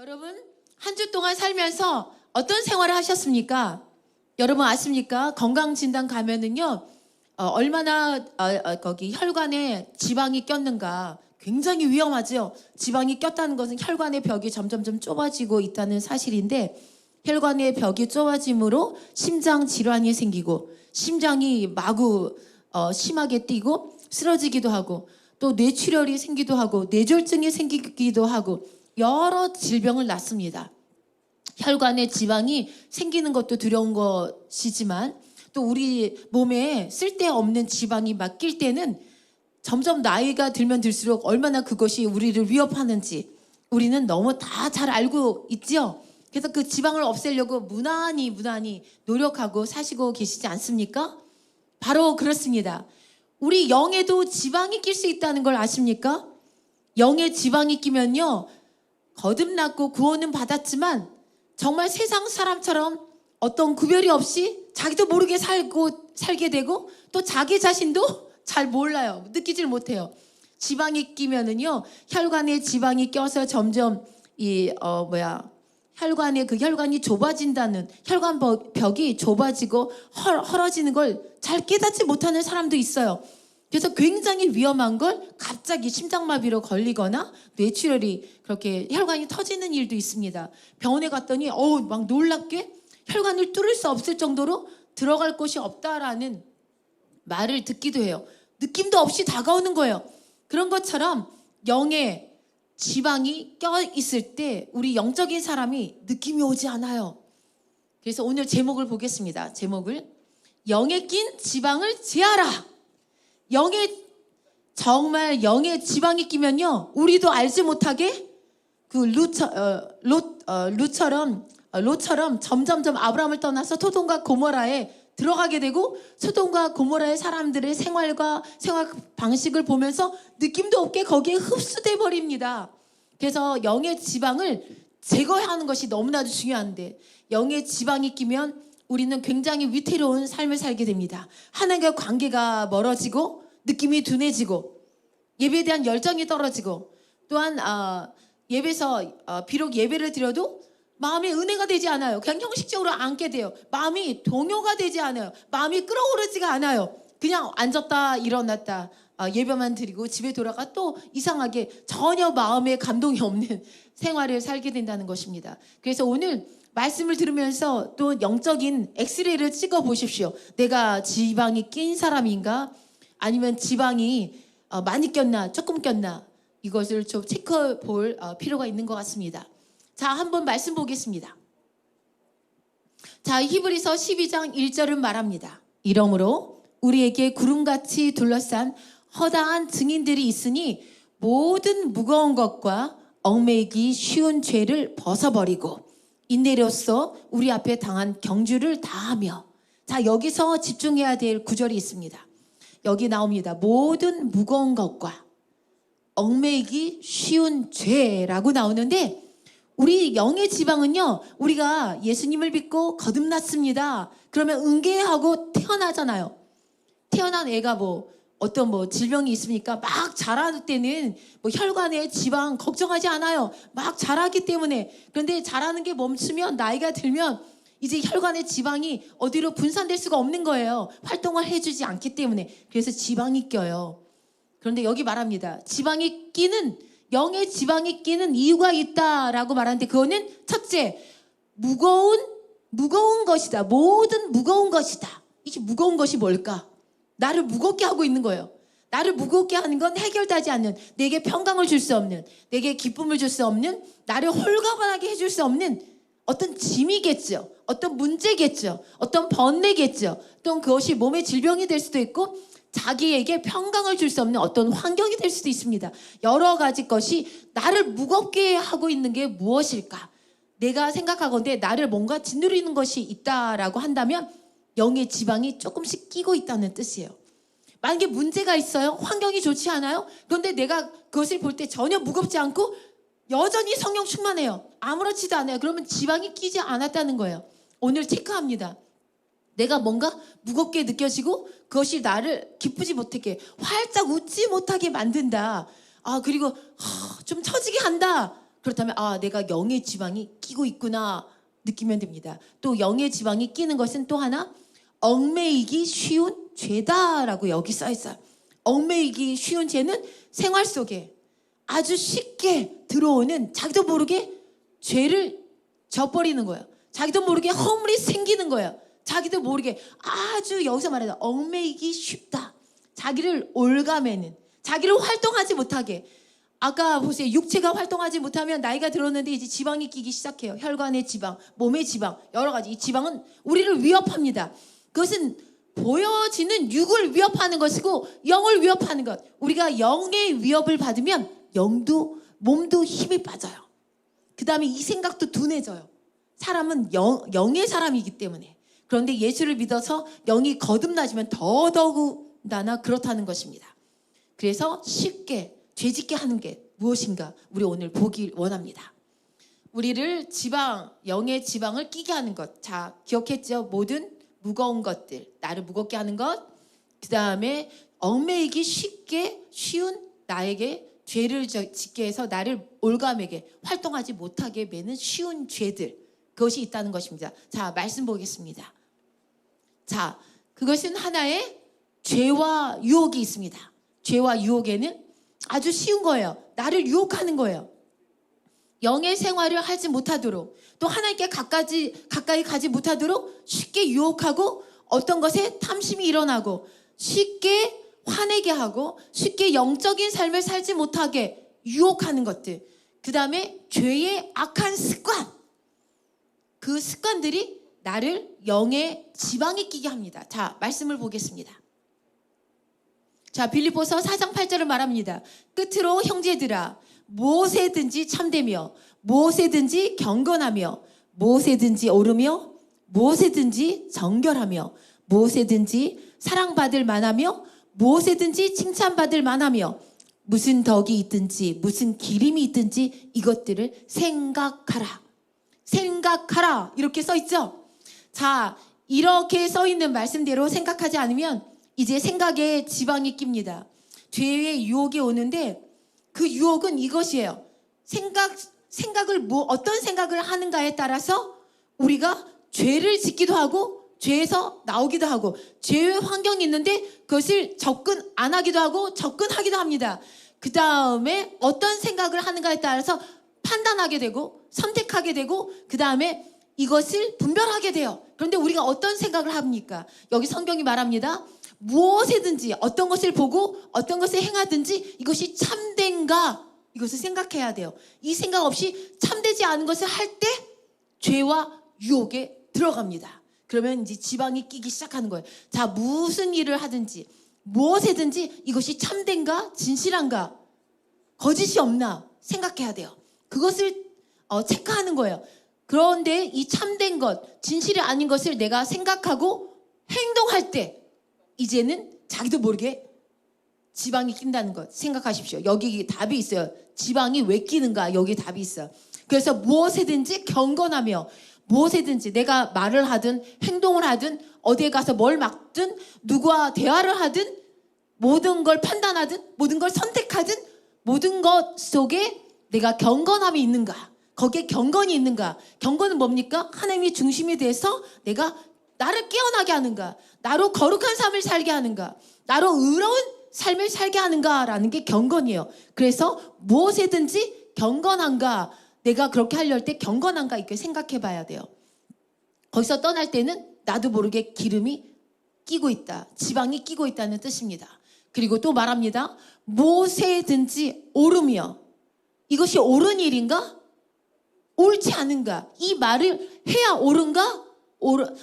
여러분, 한 주 동안 살면서 어떤 생활을 하셨습니까? 여러분 아십니까? 건강진단 가면은요, 얼마나 거기 혈관에 지방이 꼈는가 굉장히 위험하죠. 지방이 꼈다는 것은 혈관의 벽이 점점점 좁아지고 있다는 사실인데, 혈관의 벽이 좁아짐으로 심장 질환이 생기고 심장이 마구 심하게 뛰고 쓰러지기도 하고, 또 뇌출혈이 생기도 하고 뇌졸중이 생기기도 하고 여러 질병을 낳습니다. 혈관에 지방이 생기는 것도 두려운 것이지만, 또 우리 몸에 쓸데없는 지방이 막 낄 때는 점점 나이가 들면 들수록 얼마나 그것이 우리를 위협하는지 우리는 너무 다 잘 알고 있지요. 그래서 그 지방을 없애려고 무난히 노력하고 사시고 계시지 않습니까? 바로 그렇습니다. 우리 영에도 지방이 낄 수 있다는 걸 아십니까? 영에 지방이 끼면요, 거듭났고 구원은 받았지만 정말 세상 사람처럼 어떤 구별이 없이 자기도 모르게 살게 되고, 또 자기 자신도 잘 몰라요. 느끼질 못해요. 지방이 끼면은요, 혈관에 지방이 껴서 점점 혈관이 좁아진다는, 혈관 벽이 좁아지고 헐어지는 걸 잘 깨닫지 못하는 사람도 있어요. 그래서 굉장히 위험한 걸 갑자기 심장마비로 걸리거나 뇌출혈이 그렇게 혈관이 터지는 일도 있습니다. 병원에 갔더니 막 놀랍게 혈관을 뚫을 수 없을 정도로 들어갈 곳이 없다라는 말을 듣기도 해요. 느낌도 없이 다가오는 거예요. 그런 것처럼 영에 지방이 껴 있을 때 우리 영적인 사람이 느낌이 오지 않아요. 그래서 오늘 제목을 보겠습니다. 제목을 영에 낀 지방을 제하라. 정말 영에 지방이 끼면요, 우리도 알지 못하게 그 롯처럼 점점점 아브라함을 떠나서 소돔과 고모라에 들어가게 되고, 소돔과 고모라의 사람들의 생활 방식을 보면서 느낌도 없게 거기에 흡수돼 버립니다. 그래서 영의 지방을 제거하는 것이 너무나도 중요한데, 영의 지방이 끼면 우리는 굉장히 위태로운 삶을 살게 됩니다. 하나님과 관계가 멀어지고 느낌이 둔해지고 예배에 대한 열정이 떨어지고, 또한 예배에서 비록 예배를 드려도 마음에 은혜가 되지 않아요. 그냥 형식적으로 앉게 돼요. 마음이 동요가 되지 않아요. 마음이 끌어오르지가 않아요. 그냥 앉았다 일어났다 예배만 드리고 집에 돌아가 또 이상하게 전혀 마음에 감동이 없는 생활을 살게 된다는 것입니다. 그래서 오늘 말씀을 들으면서 또 영적인 엑스레이를 찍어 보십시오. 내가 지방이 낀 사람인가? 아니면 지방이 많이 꼈나 조금 꼈나? 이것을 좀 체크해 볼 필요가 있는 것 같습니다. 자, 한번 말씀 보겠습니다. 자, 히브리서 12장 1절은 말합니다. 이러므로 우리에게 구름같이 둘러싼 허다한 증인들이 있으니 모든 무거운 것과 얽매이기 쉬운 죄를 벗어버리고 인내로써 우리 앞에 당한 경주를 다하며. 자, 여기서 집중해야 될 구절이 있습니다. 여기 나옵니다. 모든 무거운 것과 얽매이기 쉬운 죄라고 나오는데, 우리 영의 지방은요, 우리가 예수님을 믿고 거듭났습니다. 그러면 응계하고 태어나잖아요. 태어난 애가 어떤 질병이 있습니까? 막 자랄 때는 혈관에 지방 걱정하지 않아요. 막 자라기 때문에. 그런데 자라는 게 멈추면, 나이가 들면 이제 혈관의 지방이 어디로 분산될 수가 없는 거예요. 활동을 해주지 않기 때문에. 그래서 지방이 껴요. 그런데 여기 말합니다. 영의 지방이 끼는 이유가 있다라고 말하는데, 그거는 첫째, 무거운 것이다. 모든 무거운 것이다. 이게 무거운 것이 뭘까? 나를 무겁게 하고 있는 거예요. 나를 무겁게 하는 건 해결되지 않는, 내게 평강을 줄 수 없는, 내게 기쁨을 줄 수 없는, 나를 홀가분하게 해줄 수 없는 어떤 짐이겠죠. 어떤 문제겠죠. 어떤 번뇌겠죠. 또 그것이 몸의 질병이 될 수도 있고 자기에게 평강을 줄 수 없는 어떤 환경이 될 수도 있습니다. 여러 가지 것이 나를 무겁게 하고 있는 게 무엇일까? 내가 생각하건대 나를 뭔가 짓누르는 것이 있다라고 한다면 영의 지방이 조금씩 끼고 있다는 뜻이에요. 만약에 문제가 있어요. 환경이 좋지 않아요. 그런데 내가 그것을 볼 때 전혀 무겁지 않고 여전히 성령 충만해요. 아무렇지도 않아요. 그러면 지방이 끼지 않았다는 거예요. 오늘 체크합니다. 내가 뭔가 무겁게 느껴지고 그것이 나를 기쁘지 못하게, 활짝 웃지 못하게 만든다. 그리고 좀 처지게 한다. 그렇다면 내가 영의 지방이 끼고 있구나 느끼면 됩니다. 또 영의 지방이 끼는 것은 또 하나 얽매이기 쉬운 죄다라고 여기 써 있어요. 얽매이기 쉬운 죄는 생활 속에 아주 쉽게 들어오는 자기도 모르게 죄를 져버리는 거예요. 자기도 모르게 허물이 생기는 거예요. 자기도 모르게 아주 여기서 말하자 얽매이기 쉽다. 자기를 올가매는, 자기를 활동하지 못하게. 아까 보세요. 육체가 활동하지 못하면 나이가 들었는데 이제 지방이 끼기 시작해요. 혈관의 지방, 몸의 지방, 여러 가지. 이 지방은 우리를 위협합니다. 그것은 보여지는 육을 위협하는 것이고 영을 위협하는 것. 우리가 영의 위협을 받으면 영도 몸도 힘이 빠져요. 그 다음에 이 생각도 둔해져요. 사람은 영의 사람이기 때문에. 그런데 예수를 믿어서 영이 거듭나지면 더더군다나 그렇다는 것입니다. 그래서 쉽게 죄짓게 하는 게 무엇인가 우리 오늘 보길 원합니다. 우리를 영의 지방을 끼게 하는 것. 자, 기억했죠? 모든 무거운 것들, 나를 무겁게 하는 것. 그 다음에 얽매이기 쉬운 나에게 죄를 짓게 해서 나를 올가매게, 활동하지 못하게 매는 쉬운 죄들. 그것이 있다는 것입니다. 자, 말씀 보겠습니다. 자, 그것은 하나의 죄와 유혹이 있습니다. 죄와 유혹에는 아주 쉬운 거예요. 나를 유혹하는 거예요. 영의 생활을 하지 못하도록, 또 하나님께 가까이 가지 못하도록 쉽게 유혹하고, 어떤 것에 탐심이 일어나고 쉽게 화내게 하고 쉽게 영적인 삶을 살지 못하게 유혹하는 것들. 그 다음에 죄의 악한 습관. 그 습관들이 나를 영의 지방에 끼게 합니다. 자, 말씀을 보겠습니다. 자, 빌립보서 4장 8절을 말합니다. 끝으로 형제들아, 무엇에든지 참되며 무엇에든지 경건하며 무엇에든지 옳으며 무엇에든지 정결하며 무엇에든지 사랑받을 만하며 무엇에든지 칭찬받을 만하며 무슨 덕이 있든지 무슨 기림이 있든지 이것들을 생각하라. 생각하라. 이렇게 써 있죠. 자, 이렇게 써 있는 말씀대로 생각하지 않으면 이제 생각에 지방이 낍니다. 죄의 유혹이 오는데 그 유혹은 이것이에요. 생각을 어떤 생각을 하는가에 따라서 우리가 죄를 짓기도 하고 죄에서 나오기도 하고, 죄의 환경이 있는데 그것을 접근 안 하기도 하고 접근하기도 합니다. 그 다음에 어떤 생각을 하는가에 따라서 판단하게 되고 선택하게 되고, 그 다음에 이것을 분별하게 돼요. 그런데 우리가 어떤 생각을 합니까? 여기 성경이 말합니다. 무엇이든지 어떤 것을 보고 어떤 것을 행하든지 이것이 참된가, 이것을 생각해야 돼요. 이 생각 없이 참되지 않은 것을 할 때 죄와 유혹에 들어갑니다. 그러면 이제 지방이 끼기 시작하는 거예요. 자, 무슨 일을 하든지 무엇이든지 이것이 참된가, 진실한가, 거짓이 없나 생각해야 돼요. 그것을 체크하는 거예요. 그런데 이 참된 것, 진실이 아닌 것을 내가 생각하고 행동할 때 이제는 자기도 모르게 지방이 낀다는 것 생각하십시오. 여기 답이 있어요. 지방이 왜 끼는가, 여기 답이 있어요. 그래서 무엇이든지 경건하며, 무엇이든지 내가 말을 하든 행동을 하든 어디에 가서 뭘 맡든 누구와 대화를 하든 모든 걸 판단하든 모든 걸 선택하든 모든 것 속에 내가 경건함이 있는가, 거기에 경건이 있는가. 경건은 뭡니까? 하나님이 중심이 돼서 내가 나를 깨어나게 하는가, 나로 거룩한 삶을 살게 하는가, 나로 의로운 삶을 살게 하는가라는 게 경건이에요. 그래서 무엇이든지 경건한가, 내가 그렇게 하려 할 때 경건한가 이렇게 생각해 봐야 돼요. 거기서 떠날 때는 나도 모르게 기름이 끼고 있다, 지방이 끼고 있다는 뜻입니다. 그리고 또 말합니다. 무엇이든지 옳으며, 이것이 옳은 일인가? 옳지 않은가? 이 말을 해야 옳은가?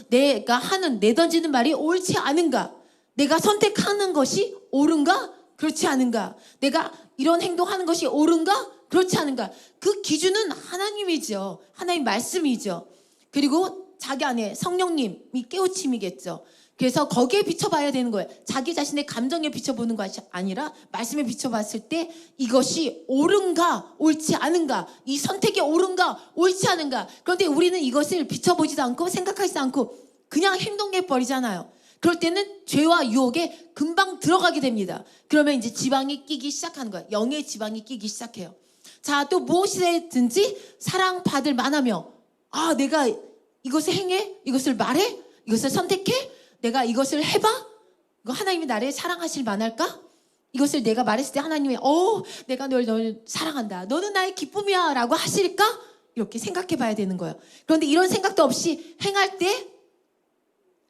내가 내던지는 말이 옳지 않은가? 내가 선택하는 것이 옳은가? 그렇지 않은가? 내가 이런 행동하는 것이 옳은가? 그렇지 않은가? 그 기준은 하나님이죠. 하나님 말씀이죠. 그리고 자기 안에 성령님이 깨우침이겠죠. 그래서 거기에 비춰봐야 되는 거예요. 자기 자신의 감정에 비춰보는 것이 아니라 말씀에 비춰봤을 때 이것이 옳은가 옳지 않은가, 이 선택이 옳은가 옳지 않은가. 그런데 우리는 이것을 비춰보지도 않고 생각하지도 않고 그냥 행동해버리잖아요. 그럴 때는 죄와 유혹에 금방 들어가게 됩니다. 그러면 이제 지방이 끼기 시작하는 거예요. 영의 지방이 끼기 시작해요. 자, 또 무엇이든지 사랑받을 만하며, 아, 내가 이것을 행해? 이것을 말해? 이것을 선택해? 내가 이것을 해봐? 이거 하나님이 나를 사랑하실 만할까? 이것을 내가 말했을 때 하나님이 내가 널 사랑한다. 너는 나의 기쁨이야 라고 하실까? 이렇게 생각해 봐야 되는 거예요. 그런데 이런 생각도 없이 행할 때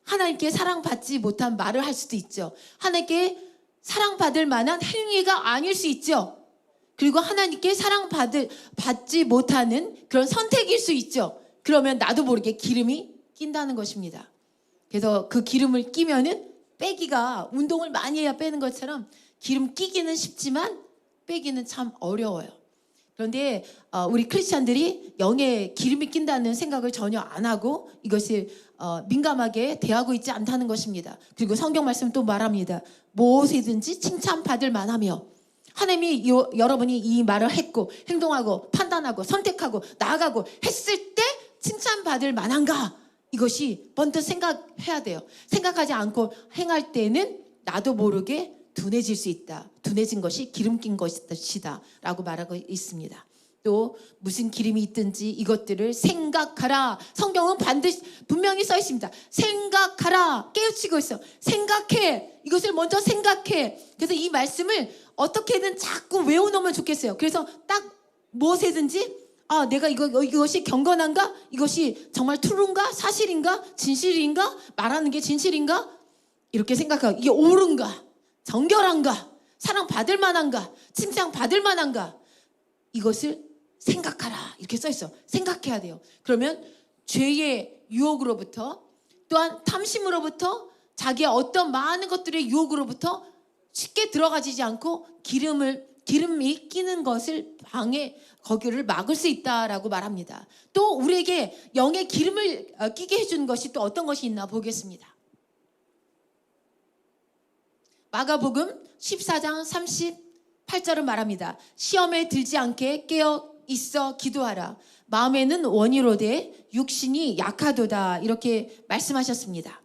하나님께 사랑받지 못한 말을 할 수도 있죠. 하나님께 사랑받을 만한 행위가 아닐 수 있죠. 그리고 하나님께 받지 못하는 그런 선택일 수 있죠. 그러면 나도 모르게 기름이 낀다는 것입니다. 그래서 그 기름을 끼면은 빼기가, 운동을 많이 해야 빼는 것처럼 기름 끼기는 쉽지만 빼기는 참 어려워요. 그런데 우리 크리스찬들이 영에 기름이 낀다는 생각을 전혀 안 하고 이것을 민감하게 대하고 있지 않다는 것입니다. 그리고 성경 말씀 또 말합니다. 무엇이든지 칭찬받을 만하며, 하나님이 여러분이 이 말을 했고 행동하고 판단하고 선택하고 나아가고 했을 때 칭찬받을 만한가? 이것이 먼저 생각해야 돼요. 생각하지 않고 행할 때는 나도 모르게 둔해질 수 있다. 둔해진 것이 기름 낀 것이다 라고 말하고 있습니다. 또 무슨 기름이 있든지 이것들을 생각하라. 성경은 반드시 분명히 써 있습니다. 생각하라. 깨우치고 있어. 생각해. 이것을 먼저 생각해. 그래서 이 말씀을 어떻게든 자꾸 외워놓으면 좋겠어요. 그래서 딱 무엇이든지 내가 이것이 경건한가? 이것이 정말 true인가? 사실인가? 진실인가? 말하는 게 진실인가? 이렇게 생각하고, 이게 옳은가? 정결한가? 사랑받을 만한가? 칭찬받을 만한가? 이것을 생각하라. 이렇게 써있어. 생각해야 돼요. 그러면 죄의 유혹으로부터, 또한 탐심으로부터, 자기의 어떤 많은 것들의 유혹으로부터 쉽게 들어가지지 않고 기름이 끼는 것을 거기를 막을 수 있다라고 말합니다. 또 우리에게 영의 기름을 끼게 해주는 것이 또 어떤 것이 있나 보겠습니다. 마가복음 14장 38절은 말합니다. 시험에 들지 않게 깨어 있어 기도하라. 마음에는 원이로되 육신이 약하도다. 이렇게 말씀하셨습니다.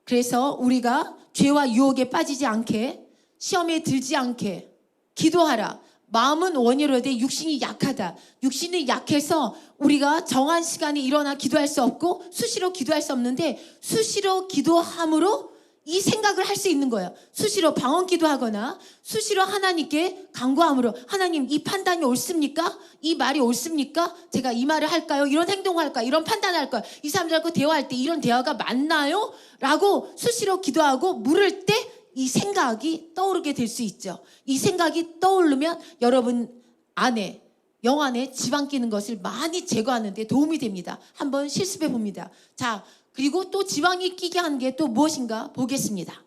그래서 우리가 죄와 유혹에 빠지지 않게, 시험에 들지 않게 기도하라. 마음은 원이로되 육신이 약하다. 육신이 약해서 우리가 정한 시간에 일어나 기도할 수 없고 수시로 기도할 수 없는데, 수시로 기도함으로 이 생각을 할 수 있는 거예요. 수시로 방언 기도하거나 수시로 하나님께 간구함으로, 하나님 이 판단이 옳습니까? 이 말이 옳습니까? 제가 이 말을 할까요? 이런 행동을 할까요? 이런 판단을 할까요? 이 사람들하고 대화할 때 이런 대화가 맞나요? 라고 수시로 기도하고 물을 때 이 생각이 떠오르게 될 수 있죠. 이 생각이 떠오르면 여러분 안에, 영 안에 지방 끼는 것을 많이 제거하는 데 도움이 됩니다. 한번 실습해 봅니다. 자, 그리고 또 지방이 끼게 하는 게 또 무엇인가 보겠습니다.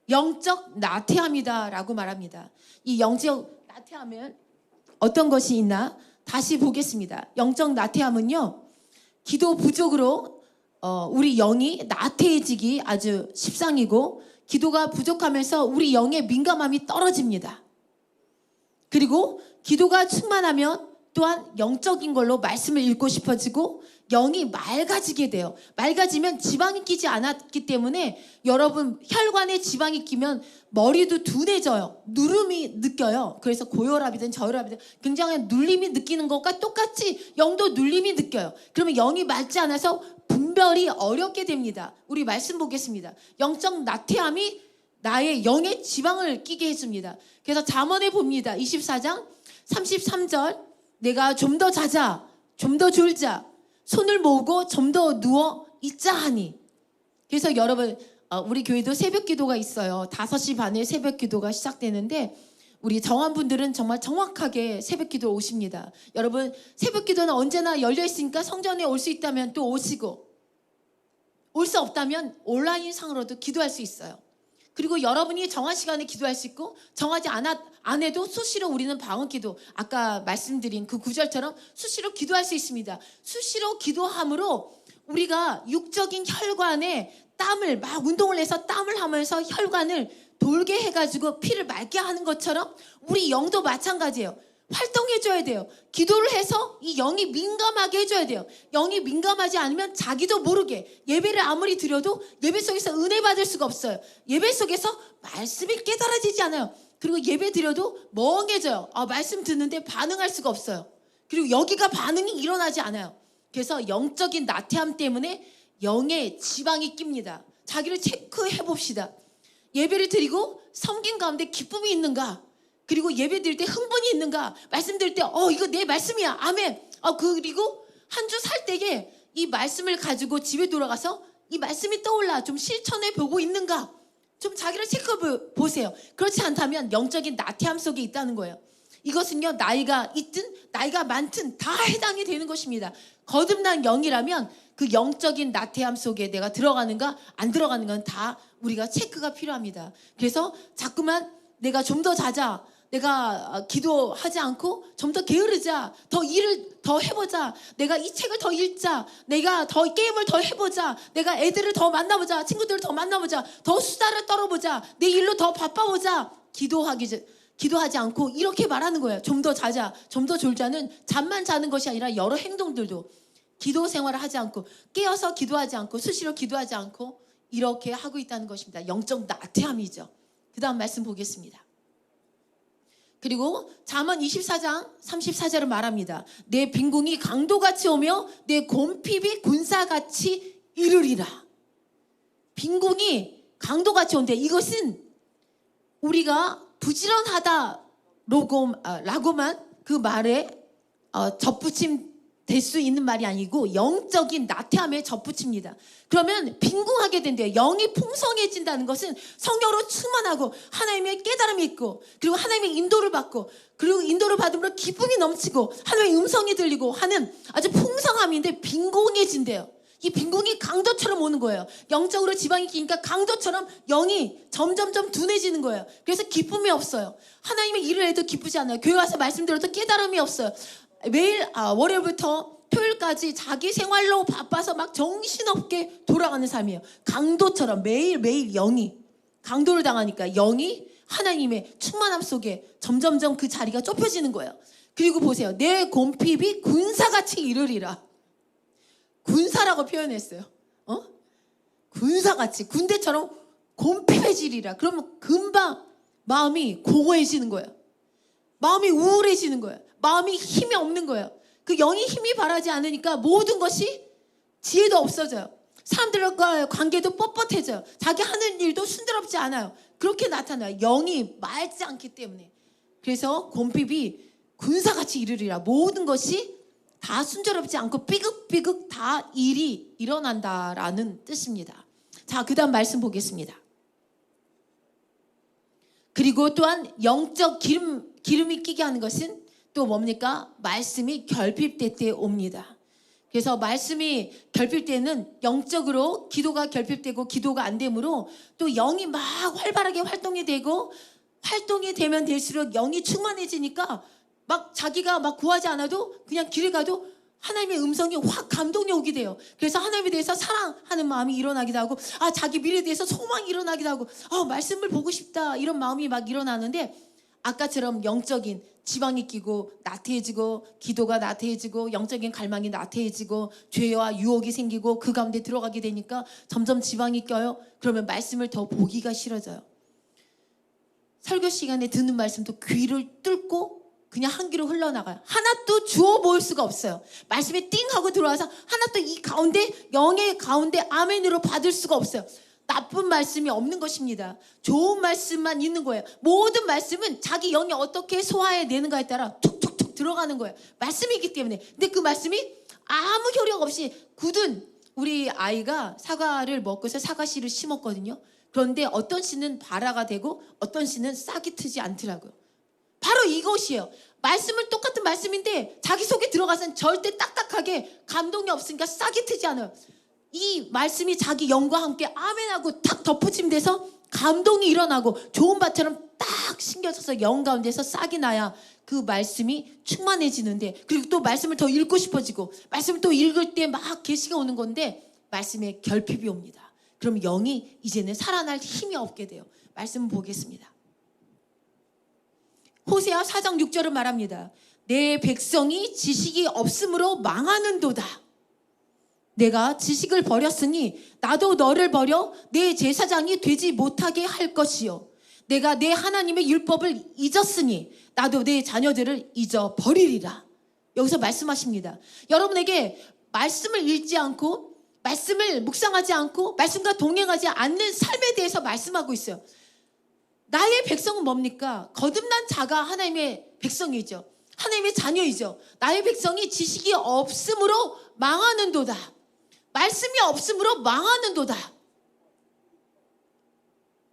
영적 나태함이다 라고 말합니다. 이 영적 나태함은 어떤 것이 있나 다시 보겠습니다. 영적 나태함은요, 기도 부족으로 우리 영이 나태해지기 아주 십상이고, 기도가 부족하면서 우리 영의 민감함이 떨어집니다. 그리고 기도가 충만하면 또한 영적인 걸로 말씀을 읽고 싶어지고 영이 맑아지게 돼요. 맑아지면 지방이 끼지 않았기 때문에 여러분 혈관에 지방이 끼면 머리도 둔해져요. 누름이 느껴요. 그래서 고혈압이든 저혈압이든 굉장히 눌림이 느끼는 것과 똑같이 영도 눌림이 느껴요. 그러면 영이 맑지 않아서 분별이 어렵게 됩니다. 우리 말씀 보겠습니다. 영적 나태함이 나의 영의 지방을 끼게 해줍니다. 그래서 잠언에 봅니다. 24장 33절, 내가 좀 더 자자, 좀 더 졸자, 손을 모으고 좀 더 누워 있자 하니. 그래서 여러분 우리 교회도 새벽 기도가 있어요. 5시 반에 새벽 기도가 시작되는데 우리 정한분들은 정말 정확하게 새벽 기도 오십니다. 여러분 새벽 기도는 언제나 열려 있으니까 성전에 올 수 있다면 또 오시고, 올 수 없다면 온라인 상으로도 기도할 수 있어요. 그리고 여러분이 정한 시간에 기도할 수 있고 정하지 안 해도 수시로 우리는 방언 기도, 아까 말씀드린 그 구절처럼 수시로 기도할 수 있습니다. 수시로 기도함으로 우리가 육적인 혈관에 땀을 막 운동을 해서 땀을 하면서 혈관을 돌게 해가지고 피를 맑게 하는 것처럼 우리 영도 마찬가지예요. 활동해줘야 돼요. 기도를 해서 이 영이 민감하게 해줘야 돼요. 영이 민감하지 않으면 자기도 모르게 예배를 아무리 드려도 예배 속에서 은혜 받을 수가 없어요. 예배 속에서 말씀이 깨달아지지 않아요. 그리고 예배 드려도 멍해져요. 말씀 듣는데 반응할 수가 없어요. 그리고 여기가 반응이 일어나지 않아요. 그래서 영적인 나태함 때문에 영의 지방이 낍니다. 자기를 체크해 봅시다. 예배를 드리고 섬긴 가운데 기쁨이 있는가? 그리고 예배 드릴 때 흥분이 있는가? 말씀 드릴 때 이거 내 말씀이야. 아멘. 그리고 한 주 살 때에 이 말씀을 가지고 집에 돌아가서 이 말씀이 떠올라 좀 실천해 보고 있는가? 좀 자기를 체크해 보세요. 그렇지 않다면 영적인 나태함 속에 있다는 거예요. 이것은요, 나이가 있든 나이가 많든 다 해당이 되는 것입니다. 거듭난 영이라면 그 영적인 나태함 속에 내가 들어가는가 안 들어가는가는 다 우리가 체크가 필요합니다. 그래서 자꾸만 내가 좀 더 자자, 내가 기도하지 않고 좀 더 게으르자, 더 일을 더 해보자, 내가 이 책을 더 읽자, 내가 더 게임을 더 해보자, 내가 애들을 더 만나보자, 친구들을 더 만나보자, 더 수다를 떨어보자, 내 일로 더 바빠보자, 기도하지 않고 이렇게 말하는 거예요. 좀 더 자자, 좀 더 졸자는 잠만 자는 것이 아니라 여러 행동들도 기도 생활을 하지 않고 깨어서 기도하지 않고 수시로 기도하지 않고 이렇게 하고 있다는 것입니다. 영적 나태함이죠. 그 다음 말씀 보겠습니다. 그리고 잠언 24장 34절을 말합니다. 내 빈궁이 강도같이 오며 내 곰핍이 군사같이 이르리라. 빈궁이 강도같이 온대. 이것은 우리가 부지런하다라고만 그 말에 접붙임 될 수 있는 말이 아니고 영적인 나태함에 접붙입니다. 그러면 빈궁하게 된대요. 영이 풍성해진다는 것은 성령으로 충만하고 하나님의 깨달음이 있고 그리고 하나님의 인도를 받고 그리고 인도를 받음으로 기쁨이 넘치고 하나님의 음성이 들리고 하는 아주 풍성함인데 빈궁해진대요. 이 빈궁이 강도처럼 오는 거예요. 영적으로 지방이 끼니까 강도처럼 영이 점점점 둔해지는 거예요. 그래서 기쁨이 없어요. 하나님의 일을 해도 기쁘지 않아요. 교회 와서 말씀 들어도 깨달음이 없어요. 매일 월요일부터 토요일까지 자기 생활로 바빠서 막 정신없게 돌아가는 삶이에요. 강도처럼 매일매일 영이 강도를 당하니까 영이 하나님의 충만함 속에 점점점 그 자리가 좁혀지는 거예요. 그리고 보세요. 내 곰핍이 군사같이 이르리라. 군사라고 표현했어요. 군사같이 군대처럼 곰핍해지리라. 그러면 금방 마음이 공허해지는 거예요. 마음이 우울해지는 거예요. 마음이 힘이 없는 거예요. 그 영이 힘이 바라지 않으니까 모든 것이 지혜도 없어져요. 사람들과 관계도 뻣뻣해져요. 자기 하는 일도 순조롭지 않아요. 그렇게 나타나요. 영이 맑지 않기 때문에. 그래서 곰핍이 군사같이 이르리라. 모든 것이 다 순조롭지 않고 삐극삐극 다 일이 일어난다라는 뜻입니다. 자, 그 다음 말씀 보겠습니다. 그리고 또한 영적 기름이 끼게 하는 것은 또 뭡니까? 말씀이 결핍될 때 옵니다. 그래서 말씀이 결핍될 때는 영적으로 기도가 결핍되고 기도가 안 되므로 또 영이 막 활발하게 활동이 되고 활동이 되면 될수록 영이 충만해지니까 막 자기가 막 구하지 않아도 그냥 길에 가도 하나님의 음성이 확 감동이 오게 돼요. 그래서 하나님에 대해서 사랑하는 마음이 일어나기도 하고 자기 미래에 대해서 소망이 일어나기도 하고 말씀을 보고 싶다 이런 마음이 막 일어나는데 아까처럼 영적인 지방이 끼고 나태해지고 기도가 나태해지고 영적인 갈망이 나태해지고 죄와 유혹이 생기고 그 가운데 들어가게 되니까 점점 지방이 껴요. 그러면 말씀을 더 보기가 싫어져요. 설교 시간에 듣는 말씀도 귀를 뚫고 그냥 한 귀로 흘러나가요. 하나도 주워 모을 수가 없어요. 말씀에 띵 하고 들어와서 하나도 이 가운데 영의 가운데 아멘으로 받을 수가 없어요. 나쁜 말씀이 없는 것입니다. 좋은 말씀만 있는 거예요. 모든 말씀은 자기 영이 어떻게 소화해내는가에 따라 툭툭툭 들어가는 거예요. 말씀이기 때문에. 근데 그 말씀이 아무 효력 없이 굳은 우리 아이가 사과를 먹고서 사과씨를 심었거든요. 그런데 어떤 씨는 발화가 되고 어떤 씨는 싹이 트지 않더라고요. 바로 이것이에요. 말씀을 똑같은 말씀인데 자기 속에 들어가서는 절대 딱딱하게 감동이 없으니까 싹이 트지 않아요. 이 말씀이 자기 영과 함께 아멘하고 탁 덧붙임돼서 감동이 일어나고 좋은 밭처럼 딱 신겨져서 영 가운데서 싹이 나야 그 말씀이 충만해지는데 그리고 또 말씀을 더 읽고 싶어지고 말씀을 또 읽을 때 막 계시가 오는 건데 말씀에 결핍이 옵니다. 그럼 영이 이제는 살아날 힘이 없게 돼요. 말씀 보겠습니다. 호세아 4장 6절을 말합니다. 내 백성이 지식이 없으므로 망하는도다. 내가 지식을 버렸으니 나도 너를 버려 내 제사장이 되지 못하게 할 것이요. 내가 내 하나님의 율법을 잊었으니 나도 내 자녀들을 잊어버리리라. 여기서 말씀하십니다. 여러분에게 말씀을 읽지 않고 말씀을 묵상하지 않고 말씀과 동행하지 않는 삶에 대해서 말씀하고 있어요. 나의 백성은 뭡니까? 거듭난 자가 하나님의 백성이죠. 하나님의 자녀이죠. 나의 백성이 지식이 없으므로 망하는도다. 말씀이 없으므로 망하는도다.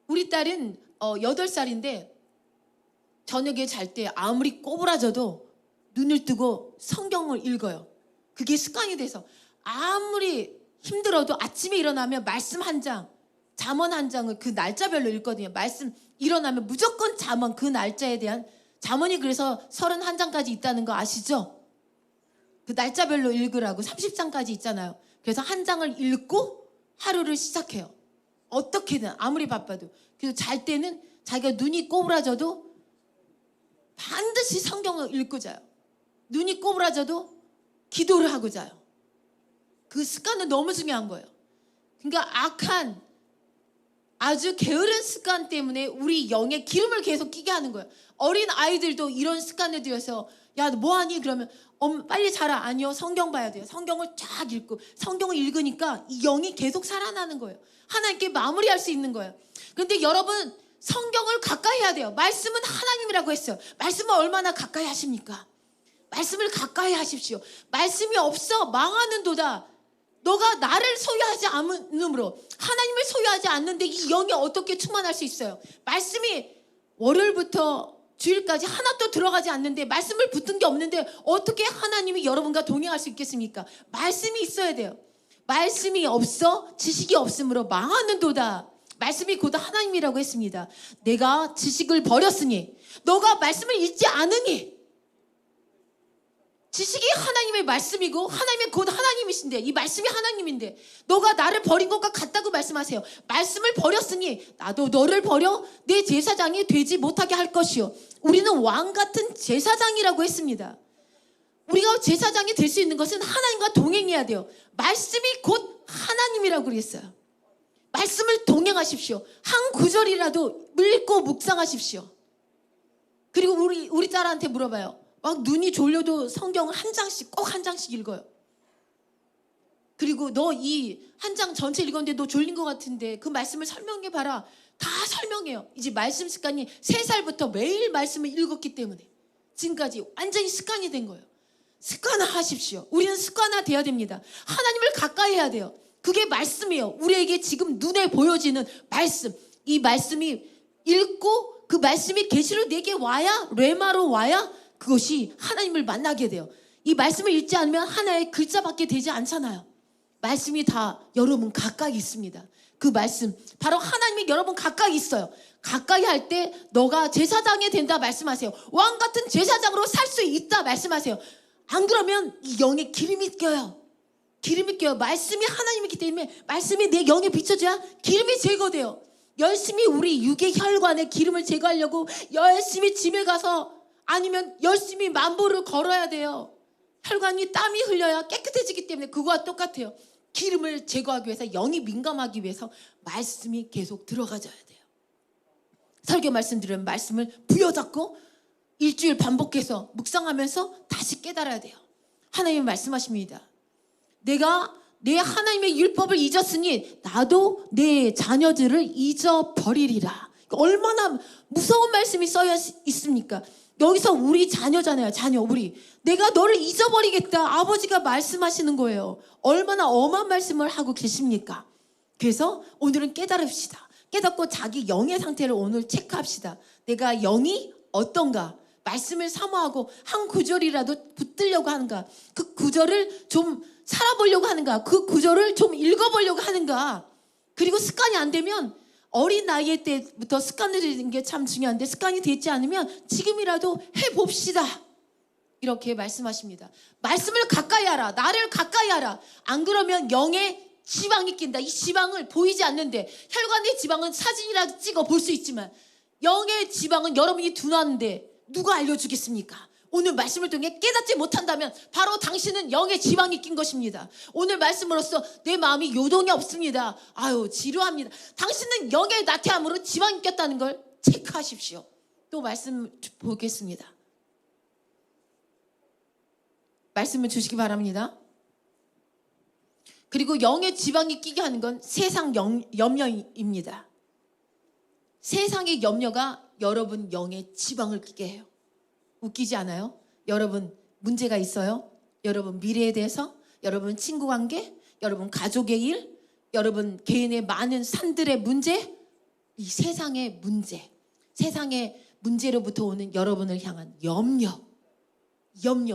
우리 딸은 8살인데 저녁에 잘 때 아무리 꼬부라져도 눈을 뜨고 성경을 읽어요. 그게 습관이 돼서 아무리 힘들어도 아침에 일어나면 말씀 한 장, 잠언 한 장을 그 날짜별로 읽거든요. 말씀 일어나면 무조건 잠언, 그 날짜에 대한 잠언이 그래서 31장까지 있다는 거 아시죠? 그 날짜별로 읽으라고 30장까지 있잖아요. 그래서 한 장을 읽고 하루를 시작해요. 어떻게든 아무리 바빠도. 그래서 잘 때는 자기가 눈이 꼬부라져도 반드시 성경을 읽고 자요. 눈이 꼬부라져도 기도를 하고 자요. 그 습관은 너무 중요한 거예요. 그러니까 악한 아주 게으른 습관 때문에 우리 영에 기름을 계속 끼게 하는 거예요. 어린 아이들도 이런 습관에 들여서 야, 너 뭐하니? 그러면 빨리 자라. 아니요, 성경 봐야 돼요. 성경을 쫙 읽고 성경을 읽으니까 이 영이 계속 살아나는 거예요. 하나님께 마무리할 수 있는 거예요. 그런데 여러분 성경을 가까이 해야 돼요. 말씀은 하나님이라고 했어요. 말씀을 얼마나 가까이 하십니까? 말씀을 가까이 하십시오. 말씀이 없어 망하는도다. 너가 나를 소유하지 않으므로 하나님을 소유하지 않는데 이 영이 어떻게 충만할 수 있어요? 말씀이 월요일부터 주일까지 하나도 들어가지 않는데 말씀을 붙은 게 없는데 어떻게 하나님이 여러분과 동행할 수 있겠습니까? 말씀이 있어야 돼요. 말씀이 없어 지식이 없으므로 망하는도다. 말씀이 곧 하나님이라고 했습니다. 내가 지식을 버렸으니 너가 말씀을 읽지 않으니 지식이 하나님의 말씀이고 하나님이 곧 하나님이신데 이 말씀이 하나님인데 너가 나를 버린 것과 같다고 말씀하세요. 말씀을 버렸으니 나도 너를 버려 내 제사장이 되지 못하게 할 것이요. 우리는 왕 같은 제사장이라고 했습니다. 우리가 제사장이 될 수 있는 것은 하나님과 동행해야 돼요. 말씀이 곧 하나님이라고 그랬어요. 말씀을 동행하십시오. 한 구절이라도 읽고 묵상하십시오. 그리고 우리 딸한테 물어봐요. 막 눈이 졸려도 성경을 한 장씩 꼭 한 장씩 읽어요. 그리고 너 이 한 장 전체 읽었는데 너 졸린 것 같은데 그 말씀을 설명해 봐라. 다 설명해요. 이제 말씀 습관이 3살부터 매일 말씀을 읽었기 때문에 지금까지 완전히 습관이 된 거예요. 습관화하십시오. 우리는 습관화 돼야 됩니다. 하나님을 가까이 해야 돼요. 그게 말씀이에요. 우리에게 지금 눈에 보여지는 말씀. 이 말씀이 읽고 그 말씀이 계시로 내게 와야 레마로 와야 그것이 하나님을 만나게 돼요. 이 말씀을 읽지 않으면 하나의 글자밖에 되지 않잖아요. 말씀이 다 여러분 가까이 있습니다. 그 말씀 바로 하나님이 여러분 가까이 있어요. 가까이 할 때 너가 제사장이 된다 말씀하세요. 왕 같은 제사장으로 살 수 있다 말씀하세요. 안 그러면 이 영에 기름이 껴요. 기름이 껴요. 말씀이 하나님이기 때문에 말씀이 내 영에 비춰져야 기름이 제거돼요. 열심히 우리 육의 혈관에 기름을 제거하려고 열심히 짐에 가서 아니면 열심히 만보를 걸어야 돼요. 혈관이 땀이 흘려야 깨끗해지기 때문에 그거와 똑같아요. 기름을 제거하기 위해서 영이 민감하기 위해서 말씀이 계속 들어가줘야 돼요. 설교 말씀드리면 말씀을 부여잡고 일주일 반복해서 묵상하면서 다시 깨달아야 돼요. 하나님이 말씀하십니다. 내가 내 하나님의 율법을 잊었으니 나도 내 자녀들을 잊어버리리라. 얼마나 무서운 말씀이 써야 있습니까? 여기서 우리 자녀잖아요. 자녀 우리. 내가 너를 잊어버리겠다. 아버지가 말씀하시는 거예요. 얼마나 엄한 말씀을 하고 계십니까? 그래서 오늘은 깨달읍시다. 깨닫고 자기 영의 상태를 오늘 체크합시다. 내가 영이 어떤가? 말씀을 사모하고 한 구절이라도 붙들려고 하는가? 그 구절을 좀 살아보려고 하는가? 그 구절을 좀 읽어보려고 하는가? 그리고 습관이 안 되면 어린 나이 때부터 습관을 들이는 게 참 중요한데 습관이 되지 않으면 지금이라도 해봅시다. 이렇게 말씀하십니다. 말씀을 가까이 하라. 나를 가까이 하라. 안 그러면 영에 지방이 낀다. 이 지방을 보이지 않는데 혈관의 지방은 사진이라도 찍어 볼 수 있지만 영의 지방은 여러분이 둔하는데 누가 알려주겠습니까? 오늘 말씀을 통해 깨닫지 못한다면 바로 당신은 영의 지방이 낀 것입니다. 오늘 말씀으로써 내 마음이 요동이 없습니다. 아유 지루합니다. 당신은 영의 나태함으로 지방이 꼈다는 걸 체크하십시오. 또 말씀 보겠습니다. 말씀을 주시기 바랍니다. 그리고 영의 지방이 끼게 하는 건 세상 염려입니다. 세상의 염려가 여러분 영의 지방을 끼게 해요. 웃기지 않아요? 여러분 문제가 있어요? 여러분 미래에 대해서? 여러분 친구 관계? 여러분 가족의 일? 여러분 개인의 많은 산들의 문제? 이 세상의 문제, 세상의 문제로부터 오는 여러분을 향한 염려,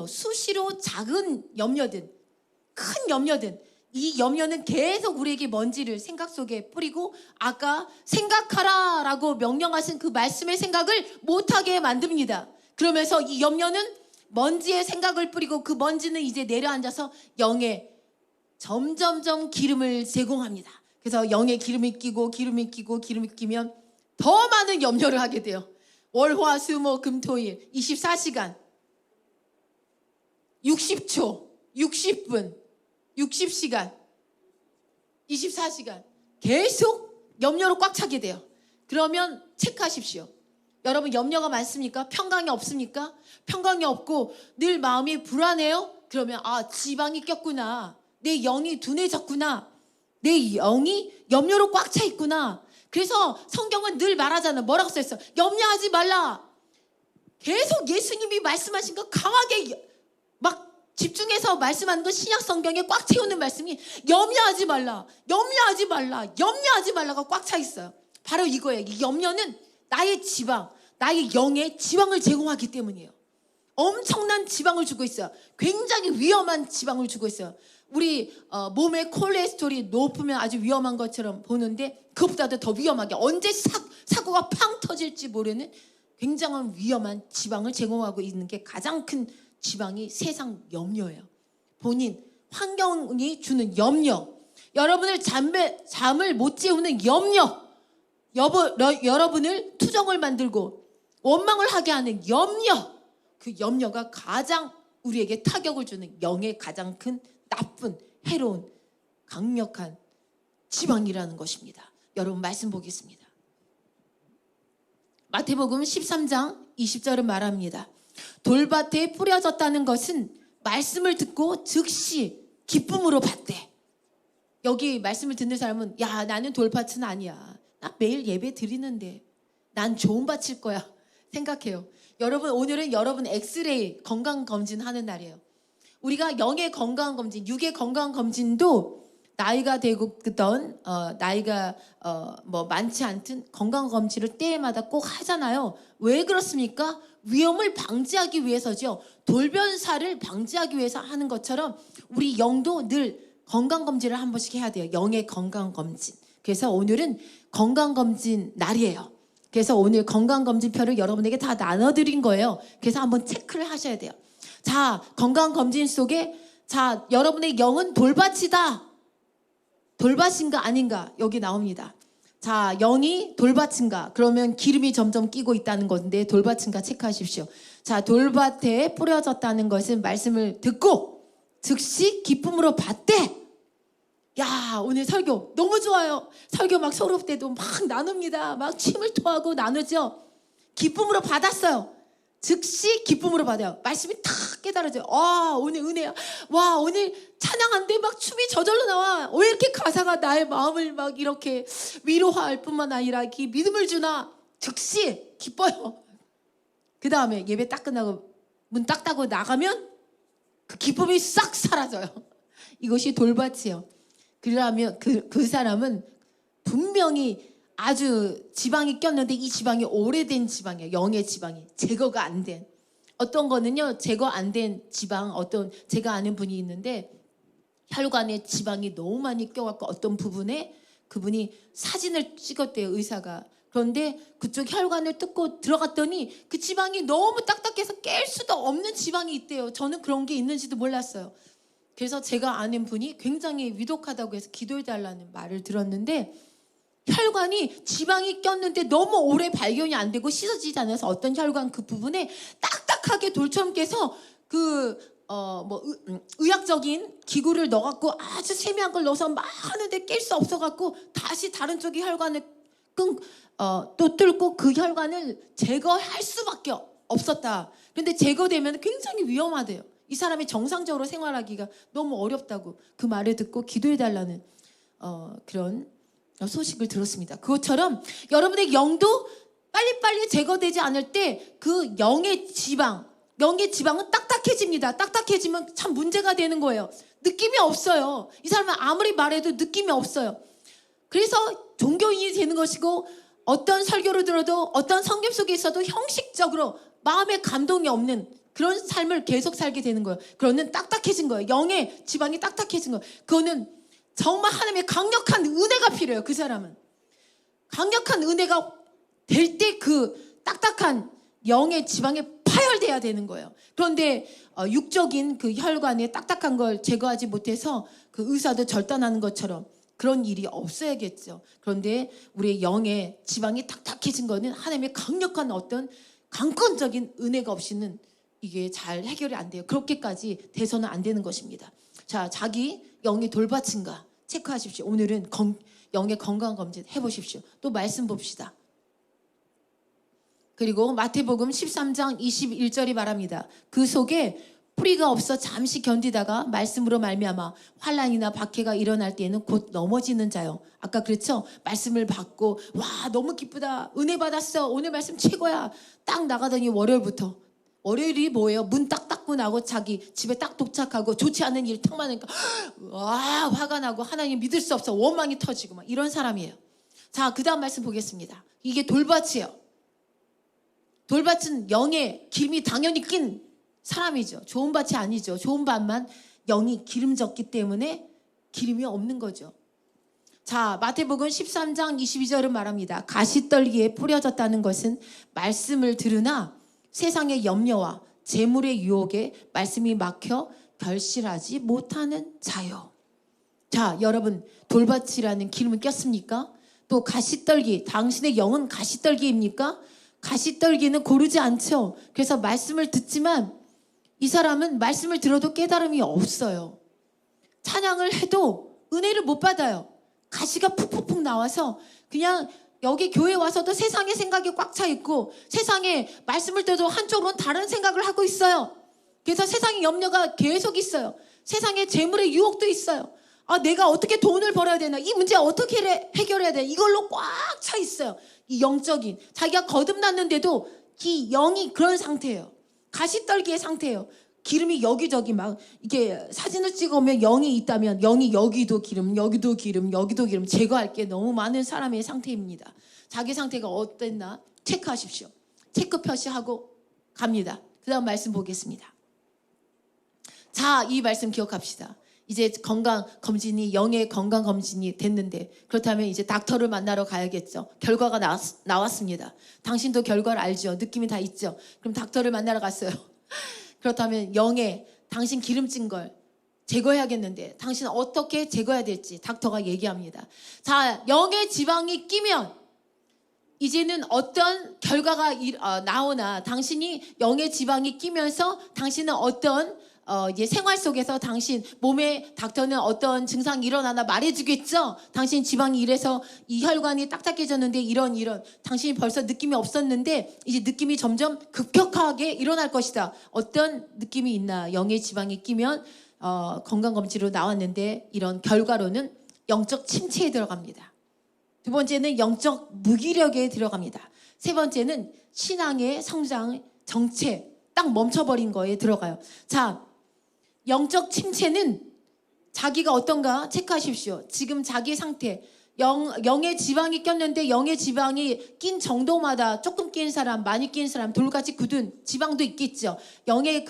수시로 작은 염려든 큰 염려든 이 염려는 계속 우리에게 먼지를 생각 속에 뿌리고 아까 생각하라 라고 명령하신 그 말씀의 생각을 못하게 만듭니다. 그러면서 이 염려는 먼지의 생각을 뿌리고 그 먼지는 이제 내려앉아서 영에 점점점 기름을 제공합니다. 그래서 영에 기름이 끼고 기름이 끼면 더 많은 염려를 하게 돼요. 월, 화, 수, 목, 금, 토, 일 24시간 60초 60분 60시간 24시간 계속 염려로 꽉 차게 돼요. 그러면 체크하십시오. 여러분 염려가 많습니까? 평강이 없습니까? 평강이 없고 늘 마음이 불안해요? 그러면 지방이 꼈구나. 내 영이 둔해졌구나. 내 영이 염려로 꽉 차 있구나. 그래서 성경은 늘 말하잖아. 뭐라고 써있어? 염려하지 말라. 계속 예수님이 말씀하신 거 강하게 막 집중해서 말씀하는 거 신약 성경에 꽉 채우는 말씀이 염려하지 말라. 염려하지 말라. 염려하지 말라가 꽉 차 있어요. 바로 이거예요. 이 염려는 나의 지방, 나의 영의 지방을 제공하기 때문이에요. 엄청난 지방을 주고 있어요. 굉장히 위험한 지방을 주고 있어요. 우리 몸의 콜레스테롤이 높으면 아주 위험한 것처럼 보는데 그것보다도 더 위험하게 언제 사고가 팡 터질지 모르는 굉장한 위험한 지방을 제공하고 있는 게 가장 큰 지방이 세상 염려예요. 본인 환경이 주는 염려, 여러분을 잠을 못 재우는 염려, 여러분을 투정을 만들고 원망을 하게 하는 염려, 그 염려가 가장 우리에게 타격을 주는 영의 가장 큰 나쁜 해로운 강력한 지방이라는 것입니다. 여러분 말씀 보겠습니다. 마태복음 13장 20절은 말합니다. 돌밭에 뿌려졌다는 것은 말씀을 듣고 즉시 기쁨으로 받되. 여기 말씀을 듣는 사람은 야 나는 돌밭은 아니야. 나 매일 예배 드리는데 난 좋은 밭일 거야 생각해요. 여러분 오늘은 여러분 엑스레이 건강검진 하는 날이에요. 우리가 영의 건강검진, 육의 건강검진도 나이가 되고든 나이가 많지 않든 건강검진을 때마다 꼭 하잖아요. 왜 그렇습니까? 위험을 방지하기 위해서죠. 돌변사를 방지하기 위해서 하는 것처럼 우리 영도 늘 건강검진을 한 번씩 해야 돼요. 영의 건강검진. 그래서 오늘은 건강검진 날이에요. 그래서 오늘 건강검진표를 여러분에게 다 나눠드린 거예요. 그래서 한번 체크를 하셔야 돼요. 자, 건강검진 속에 자 여러분의 영은 돌밭이다. 돌밭인가 아닌가 여기 나옵니다. 자, 영이 돌밭인가? 그러면 기름이 점점 끼고 있다는 건데 돌밭인가 체크하십시오. 자, 돌밭에 뿌려졌다는 것은 말씀을 듣고 즉시 기쁨으로 받되. 야, 오늘 설교 너무 좋아요. 설교 막 서로 때도 막 나눕니다. 막 침을 토하고 나누죠. 기쁨으로 받았어요. 즉시 기쁨으로 받아요. 말씀이 탁 깨달아져요. 와, 오늘 은혜야. 와, 오늘 찬양한데 막 춤이 저절로 나와. 왜 이렇게 가사가 나의 마음을 막 이렇게 위로할 뿐만 아니라 이렇게 믿음을 주나. 즉시 기뻐요. 그 다음에 예배 딱 끝나고 문 딱 닫고 나가면 그 기쁨이 싹 사라져요. 이것이 돌밭이에요. 그러면 그 사람은 분명히 아주 지방이 꼈는데 이 지방이 오래된 지방이에요. 영의 지방이 제거가 안 된. 어떤 거는요 제거 안 된 지방, 어떤 제가 아는 분이 있는데 혈관에 지방이 너무 많이 껴갖고 어떤 부분에 그분이 사진을 찍었대요, 의사가. 그런데 그쪽 혈관을 뜯고 들어갔더니 그 지방이 너무 딱딱해서 깰 수도 없는 지방이 있대요. 저는 그런 게 있는지도 몰랐어요. 그래서 제가 아는 분이 굉장히 위독하다고 해서 기도해달라는 말을 들었는데, 혈관이 지방이 꼈는데 너무 오래 발견이 안 되고 씻어지지 않아서 어떤 혈관 그 부분에 딱딱하게 돌처럼 깨서 의학적인 기구를 넣어갖고 아주 세밀한 걸 넣어서 막 하는데 깰 수 없어갖고 다시 다른 쪽의 혈관을 또 뚫고 그 혈관을 제거할 수밖에 없었다. 그런데 제거되면 굉장히 위험하대요. 이 사람이 정상적으로 생활하기가 너무 어렵다고 그 말을 듣고 기도해달라는 그런 소식을 들었습니다. 그것처럼 여러분의 영도 빨리빨리 제거되지 않을 때 그 영의 지방은 딱딱해집니다. 딱딱해지면 참 문제가 되는 거예요. 느낌이 없어요. 이 사람은 아무리 말해도 느낌이 없어요. 그래서 종교인이 되는 것이고 어떤 설교를 들어도 어떤 성경 속에 있어도 형식적으로 마음에 감동이 없는 그런 삶을 계속 살게 되는 거예요. 그거는 딱딱해진 거예요. 영의 지방이 딱딱해진 거예요. 그거는 정말 하나님의 강력한 은혜가 필요해요. 그 사람은 강력한 은혜가 될 때 그 딱딱한 영의 지방에 파열돼야 되는 거예요. 그런데 육적인 그 혈관에 딱딱한 걸 제거하지 못해서 그 의사도 절단하는 것처럼 그런 일이 없어야겠죠. 그런데 우리의 영의 지방이 딱딱해진 거는 하나님의 강력한 어떤 강권적인 은혜가 없이는 이게 잘 해결이 안 돼요. 그렇게까지 돼서는 안 되는 것입니다. 자, 자기 영이 돌밭인가 체크하십시오. 오늘은 영의 건강검진 해보십시오. 또 말씀 봅시다. 그리고 마태복음 13장 21절이 말합니다. 그 속에 뿌리가 없어 잠시 견디다가 말씀으로 말미암아 환난이나 박해가 일어날 때에는 곧 넘어지는 자요. 아까 그랬죠? 말씀을 받고 와 너무 기쁘다. 은혜 받았어. 오늘 말씀 최고야. 딱 나가더니 월요일이 뭐예요? 문 딱 닫고 나고 자기 집에 딱 도착하고 좋지 않은 일 탁 많으니까 와 화가 나고 하나님 믿을 수 없어. 원망이 터지고 막 이런 사람이에요. 자, 그 다음 말씀 보겠습니다. 이게 돌밭이에요. 돌밭은 영의 기름이 당연히 낀 사람이죠. 좋은 밭이 아니죠. 좋은 밭만 영이 기름졌기 때문에 기름이 없는 거죠. 자, 마태복음 13장 22절은 말합니다. 가시떨기에 뿌려졌다는 것은 말씀을 들으나 세상의 염려와 재물의 유혹에 말씀이 막혀 결실하지 못하는 자요. 자, 여러분 돌밭이라는 기름은 꼈습니까? 또 가시떨기, 당신의 영은 가시떨기입니까? 가시떨기는 고르지 않죠. 그래서 말씀을 듣지만 이 사람은 말씀을 들어도 깨달음이 없어요. 찬양을 해도 은혜를 못 받아요. 가시가 푹푹푹 나와서 그냥 여기 교회 와서도 세상의 생각이 꽉 차 있고 세상에 말씀을 들어도 한쪽으로는 다른 생각을 하고 있어요. 그래서 세상의 염려가 계속 있어요. 세상에 재물의 유혹도 있어요. 아, 내가 어떻게 돈을 벌어야 되나? 이 문제 어떻게 해결해야 되나? 이걸로 꽉 차 있어요. 이 영적인 자기가 거듭났는데도 이 영이 그런 상태예요. 가시떨기의 상태예요. 기름이 여기저기 막 이게 사진을 찍으면 영이 있다면 영이 여기도 기름, 여기도 기름, 여기도 기름 제거할 게 너무 많은 사람의 상태입니다. 자기 상태가 어땠나 체크하십시오. 체크 표시하고 갑니다. 그 다음 말씀 보겠습니다. 자, 이 말씀 기억합시다. 이제 건강검진이 영의 건강검진이 됐는데 그렇다면 이제 닥터를 만나러 가야겠죠. 결과가 나왔습니다. 당신도 결과를 알죠. 느낌이 다 있죠. 그럼 닥터를 만나러 갔어요. 그렇다면 영의 당신 기름진 걸 제거해야겠는데 당신은 어떻게 제거해야 될지 닥터가 얘기합니다. 자, 영의 지방이 끼면 이제는 어떤 결과가 나오나 당신이 영의 지방이 끼면서 당신은 어떤 이제 생활 속에서 당신 몸에 닥터는 어떤 증상이 일어나나 말해주겠죠. 당신 지방이 이래서 이 혈관이 딱딱해졌는데 이런 당신이 벌써 느낌이 없었는데 이제 느낌이 점점 급격하게 일어날 것이다. 어떤 느낌이 있나? 영의 지방이 끼면 건강검진으로 나왔는데 이런 결과로는 영적 침체에 들어갑니다. 두 번째는 영적 무기력에 들어갑니다. 세 번째는 신앙의 성장 정체 딱 멈춰버린 거에 들어가요. 자, 영적 침체는 자기가 어떤가 체크하십시오. 지금 자기 상태 영의 지방이 꼈는데 영의 지방이 낀 정도마다 조금 낀 사람, 많이 낀 사람, 돌같이 굳은 지방도 있겠죠. 영의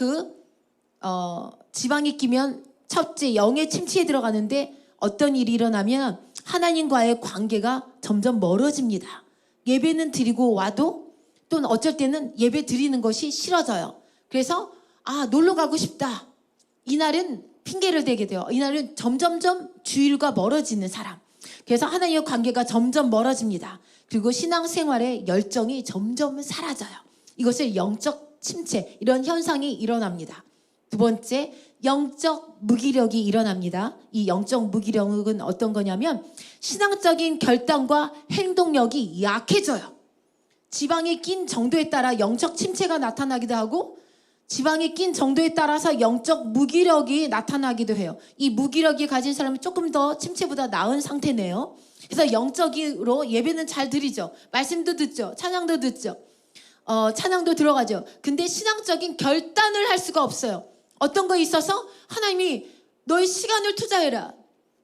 지방이 끼면 첫째 영의 침체에 들어가는데 어떤 일이 일어나면 하나님과의 관계가 점점 멀어집니다. 예배는 드리고 와도 또는 어쩔 때는 예배 드리는 것이 싫어져요. 그래서 놀러 가고 싶다. 이날은 핑계를 대게 돼요. 이날은 점점점 주일과 멀어지는 사람. 그래서 하나님의 관계가 점점 멀어집니다. 그리고 신앙생활의 열정이 점점 사라져요. 이것을 영적 침체 이런 현상이 일어납니다. 두 번째, 영적 무기력이 일어납니다. 이 영적 무기력은 어떤 거냐면 신앙적인 결단과 행동력이 약해져요. 지방이 낀 정도에 따라 영적 침체가 나타나기도 하고 지방이 낀 정도에 따라서 영적 무기력이 나타나기도 해요. 이 무기력이 가진 사람은 조금 더 침체보다 나은 상태네요. 그래서 영적으로 예배는 잘 드리죠. 말씀도 듣죠. 찬양도 듣죠. 찬양도 들어가죠. 근데 신앙적인 결단을 할 수가 없어요. 어떤 거에 있어서 하나님이 너의 시간을 투자해라.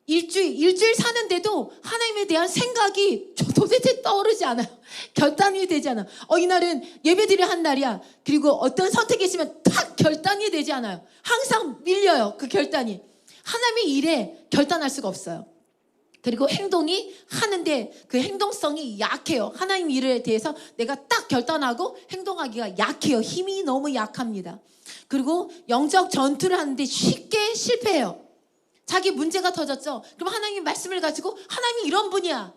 일주일 사는데도 하나님에 대한 생각이 도대체 떠오르지 않아요. 결단이 되지 않아요. 이날은 예배드려야 한 날이야. 그리고 어떤 선택이 있으면 탁 결단이 되지 않아요. 항상 밀려요. 그 결단이. 하나님의 일에 결단할 수가 없어요. 그리고 행동이 하는데 그 행동성이 약해요. 하나님 일에 대해서 내가 딱 결단하고 행동하기가 약해요. 힘이 너무 약합니다. 그리고 영적 전투를 하는데 쉽게 실패해요. 자기 문제가 터졌죠. 그럼 하나님 말씀을 가지고 하나님 이런 분이야.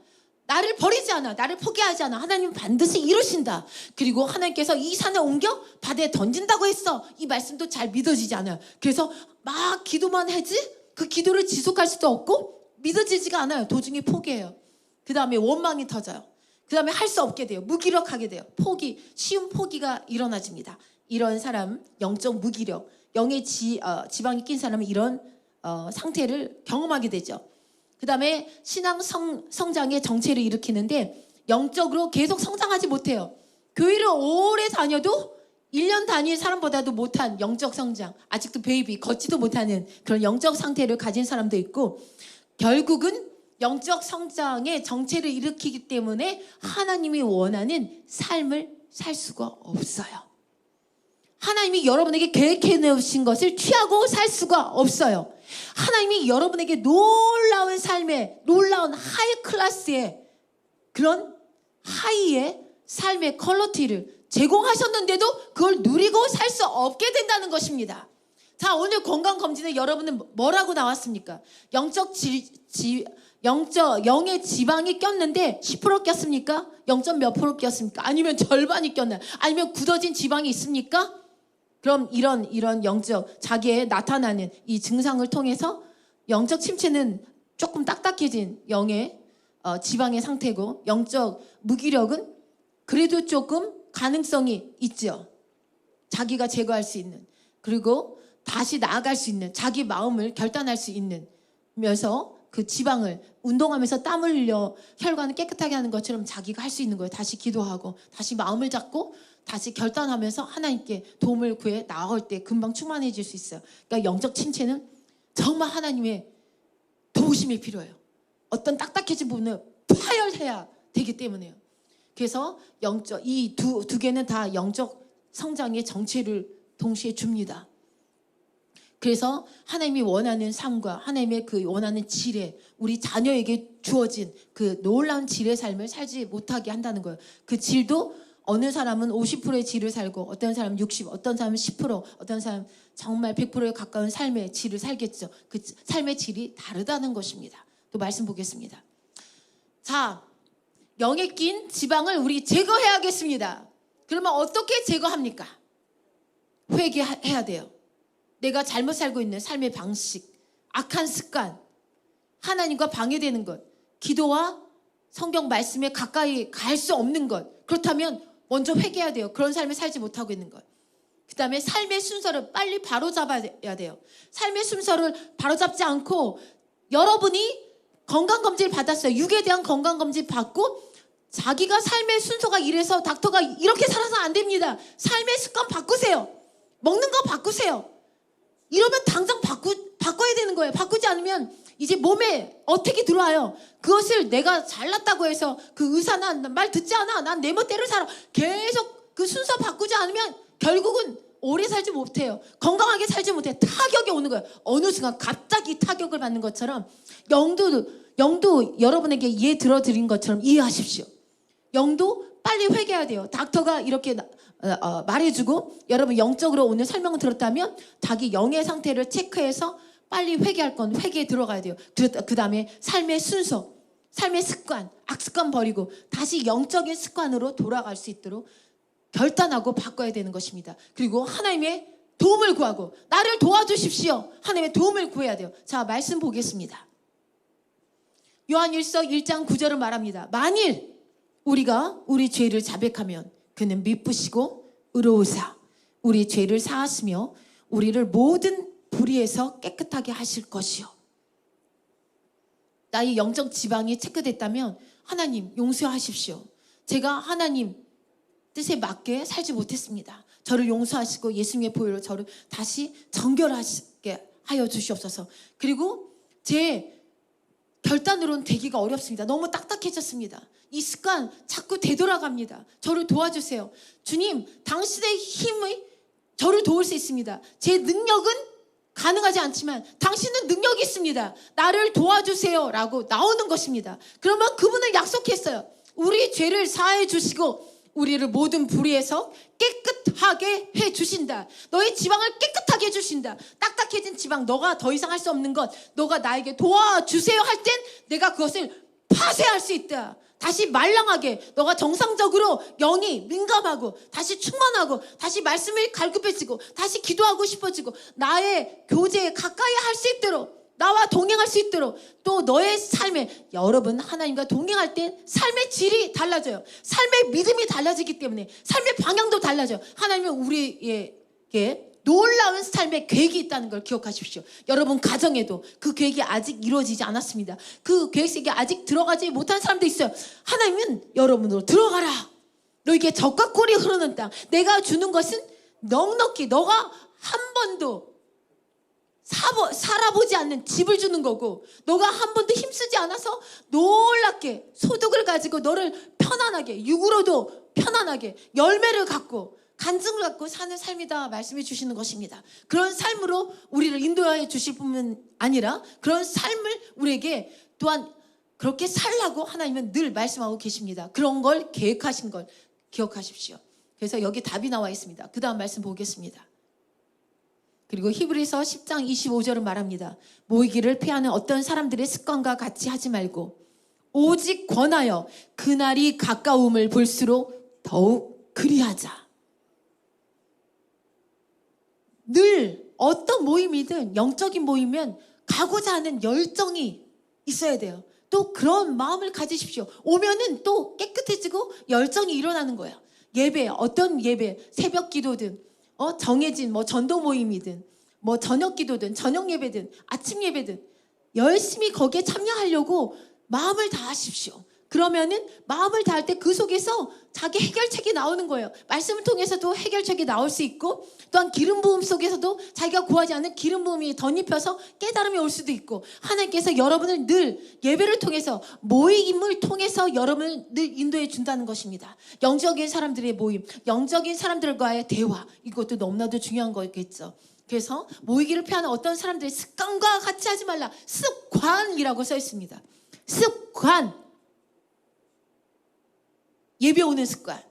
나를 버리지 않아. 나를 포기하지 않아. 하나님 반드시 이루신다. 그리고 하나님께서 이 산을 옮겨 바다에 던진다고 했어. 이 말씀도 잘 믿어지지 않아요. 그래서 막 기도만 하지 그 기도를 지속할 수도 없고 믿어지지가 않아요. 도중에 포기해요. 그 다음에 원망이 터져요. 그 다음에 할 수 없게 돼요. 무기력하게 돼요. 쉬운 포기가 일어나집니다. 이런 사람, 영적 무기력, 영의 지방이 낀 사람은 이런 상태를 경험하게 되죠. 그 다음에 신앙 성장의 정체를 일으키는데 영적으로 계속 성장하지 못해요. 교회를 오래 다녀도 1년 다닌 사람보다도 못한 영적 성장, 아직도 베이비, 걷지도 못하는 그런 영적 상태를 가진 사람도 있고 결국은 영적 성장의 정체를 일으키기 때문에 하나님이 원하는 삶을 살 수가 없어요. 하나님이 여러분에게 계획해 놓으신 것을 취하고 살 수가 없어요. 하나님이 여러분에게 놀라운 삶의 놀라운 하이 클래스의 그런 하이의 삶의 퀄리티를 제공하셨는데도 그걸 누리고 살 수 없게 된다는 것입니다. 자, 오늘 건강검진에 여러분은 뭐라고 나왔습니까? 영의 지방이 꼈는데 10% 꼈습니까? 0. 몇 프로 꼈습니까? 아니면 절반이 꼈나요? 아니면 굳어진 지방이 있습니까? 그럼 이런 영적 자기의 나타나는 이 증상을 통해서 영적 침체는 조금 딱딱해진 영의 지방의 상태고 영적 무기력은 그래도 조금 가능성이 있죠. 자기가 제거할 수 있는 그리고 다시 나아갈 수 있는 자기 마음을 결단할 수 있는 면서 그 지방을 운동하면서 땀을 흘려 혈관을 깨끗하게 하는 것처럼 자기가 할 수 있는 거예요. 다시 기도하고 다시 마음을 잡고 다시 결단하면서 하나님께 도움을 구해 나아올 때 금방 충만해질 수 있어요. 그러니까 영적 침체는 정말 하나님의 도우심이 필요해요. 어떤 딱딱해진 부분을 파열해야 되기 때문에요. 그래서 이 두 개는 다 영적 성장의 정체를 동시에 줍니다. 그래서 하나님이 원하는 삶과 하나님의 그 원하는 지뢰, 우리 자녀에게 주어진 그 놀라운 질의 삶을 살지 못하게 한다는 거예요. 그 질도 어느 사람은 50%의 질을 살고 어떤 사람은 60, 어떤 사람은 10%, 어떤 사람은 정말 100%에 가까운 삶의 질을 살겠죠. 그 삶의 질이 다르다는 것입니다. 또 말씀 보겠습니다. 자, 영에 낀 지방을 우리 제거해야겠습니다. 그러면 어떻게 제거합니까? 회개해야 돼요. 내가 잘못 살고 있는 삶의 방식, 악한 습관, 하나님과 방해되는 것, 기도와 성경 말씀에 가까이 갈 수 없는 것. 그렇다면 먼저 회개해야 돼요. 그런 삶을 살지 못하고 있는 것. 그 다음에 삶의 순서를 빨리 바로잡아야 돼요. 삶의 순서를 바로잡지 않고 여러분이 건강검진을 받았어요. 육에 대한 건강검진 받고 자기가 삶의 순서가 이래서 닥터가 이렇게 살아서 안 됩니다. 삶의 습관 바꾸세요. 먹는 거 바꾸세요. 이러면 당장 바꿔야 되는 거예요. 바꾸지 않으면 이제 몸에 어택이 들어와요. 그것을 내가 잘났다고 해서 그 의사는 말 듣지 않아. 난 내 멋대로 살아. 계속 그 순서 바꾸지 않으면 결국은 오래 살지 못해요. 건강하게 살지 못해요. 타격이 오는 거예요. 어느 순간 갑자기 타격을 받는 것처럼 영도 여러분에게 이해 들어드린 것처럼 이해하십시오. 영도 빨리 회개해야 돼요. 닥터가 이렇게 말해주고 여러분 영적으로 오늘 설명을 들었다면 자기 영의 상태를 체크해서 빨리 회개할 건 회개에 들어가야 돼요. 그 다음에 삶의 순서, 삶의 습관, 악습관 버리고 다시 영적인 습관으로 돌아갈 수 있도록 결단하고 바꿔야 되는 것입니다. 그리고 하나님의 도움을 구하고 나를 도와주십시오. 하나님의 도움을 구해야 돼요. 자, 말씀 보겠습니다. 요한일서 1장 9절은 말합니다. 만일 우리가 우리 죄를 자백하면 그는 미쁘시고 의로우사 우리 죄를 사하시며 우리를 모든 불의에서 깨끗하게 하실 것이요. 나의 영적 지방이 체크됐다면 하나님 용서하십시오. 제가 하나님 뜻에 맞게 살지 못했습니다. 저를 용서하시고 예수님의 보혈로 저를 다시 정결하게 하여 주시옵소서. 그리고 제 결단으로는 되기가 어렵습니다. 너무 딱딱해졌습니다. 이 습관 자꾸 되돌아갑니다. 저를 도와주세요. 주님, 당신의 힘이 저를 도울 수 있습니다. 제 능력은 가능하지 않지만 당신은 능력이 있습니다. 나를 도와주세요 라고 나오는 것입니다. 그러면 그분은 약속했어요. 우리 죄를 사해 주시고 우리를 모든 불의에서 깨끗하게 해주신다. 너의 지방을 깨끗하게 해주신다. 딱딱해진 지방, 너가 더 이상 할 수 없는 것, 너가 나에게 도와주세요 할 땐 내가 그것을 파쇄할 수 있다. 다시 말랑하게 너가 정상적으로 영이 민감하고 다시 충만하고 다시 말씀을 갈급해지고 다시 기도하고 싶어지고 나의 교제에 가까이 할 수 있도록 나와 동행할 수 있도록 또 너의 삶에 여러분 하나님과 동행할 때 삶의 질이 달라져요. 삶의 믿음이 달라지기 때문에 삶의 방향도 달라져요. 하나님은 우리에게 놀라운 삶의 계획이 있다는 걸 기억하십시오. 여러분 가정에도 그 계획이 아직 이루어지지 않았습니다. 그 계획 속에 아직 들어가지 못한 사람도 있어요. 하나님은 여러분으로 들어가라. 너에게 젖과 꿀이 흐르는 땅. 내가 주는 것은 넉넉히 너가 한 번도 살아보지 않는 집을 주는 거고 너가 한 번도 힘쓰지 않아서 놀랍게 소득을 가지고 너를 편안하게 육으로도 편안하게 열매를 갖고 간증을 갖고 사는 삶이다 말씀해 주시는 것입니다. 그런 삶으로 우리를 인도해 주실 뿐만 아니라 그런 삶을 우리에게 또한 그렇게 살라고 하나님은 늘 말씀하고 계십니다. 그런 걸 계획하신 걸 기억하십시오. 그래서 여기 답이 나와 있습니다. 그 다음 말씀 보겠습니다. 그리고 히브리서 10장 25절은 말합니다. 모이기를 피하는 어떤 사람들의 습관과 같이 하지 말고 오직 권하여 그날이 가까움을 볼수록 더욱 그리하자. 늘 어떤 모임이든 영적인 모임이면 가고자 하는 열정이 있어야 돼요. 또 그런 마음을 가지십시오. 오면은 또 깨끗해지고 열정이 일어나는 거예요. 예배, 어떤 예배, 새벽 기도든 정해진 전도 모임이든 저녁 기도든 저녁 예배든 아침 예배든 열심히 거기에 참여하려고 마음을 다하십시오. 그러면은 마음을 다할 때 그 속에서 자기 해결책이 나오는 거예요. 말씀을 통해서도 해결책이 나올 수 있고 또한 기름 부음 속에서도 자기가 구하지 않는 기름 부음이 덧입혀서 깨달음이 올 수도 있고 하나님께서 여러분을 늘 예배를 통해서 모임을 통해서 여러분을 늘 인도해 준다는 것입니다. 영적인 사람들의 모임, 영적인 사람들과의 대화 이것도 너무나도 중요한 거겠죠. 그래서 모이기를 피하는 어떤 사람들의 습관과 같이 하지 말라. 습관이라고 써 있습니다. 습관. 예배 오는 습관.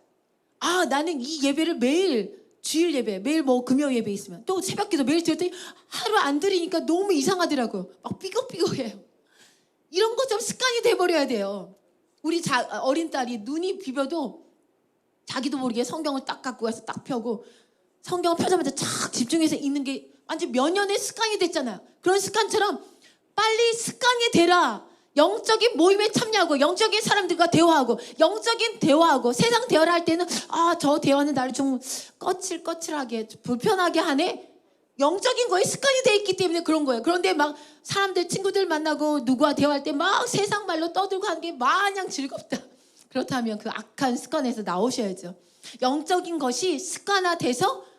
나는 이 예배를 매일 주일 예배, 매일 금요 예배 있으면 또 새벽기도 매일 드렸더니 하루 안 드리니까 너무 이상하더라고요. 막 삐걱삐걱해요. 이런 거 좀 습관이 돼버려야 돼요. 우리 어린 딸이 눈이 비벼도 자기도 모르게 성경을 딱 갖고 가서 딱 펴고 성경을 펴자마자 쫙 집중해서 읽는 게 완전 몇 년의 습관이 됐잖아요. 그런 습관처럼 빨리 습관이 되라. 영적인 모임에 참여하고 영적인 사람들과 대화하고 영적인 대화하고 세상 대화를 할 때는 저 대화는 나를 좀 거칠거칠하게 불편하게 하네. 영적인 거에 습관이 돼 있기 때문에 그런 거예요. 그런데 막 사람들 친구들 만나고 누구와 대화할 때 막 세상 말로 떠들고 하는 게 마냥 즐겁다. 그렇다면 그 악한 습관에서 나오셔야죠. 영적인 것이 습관화돼서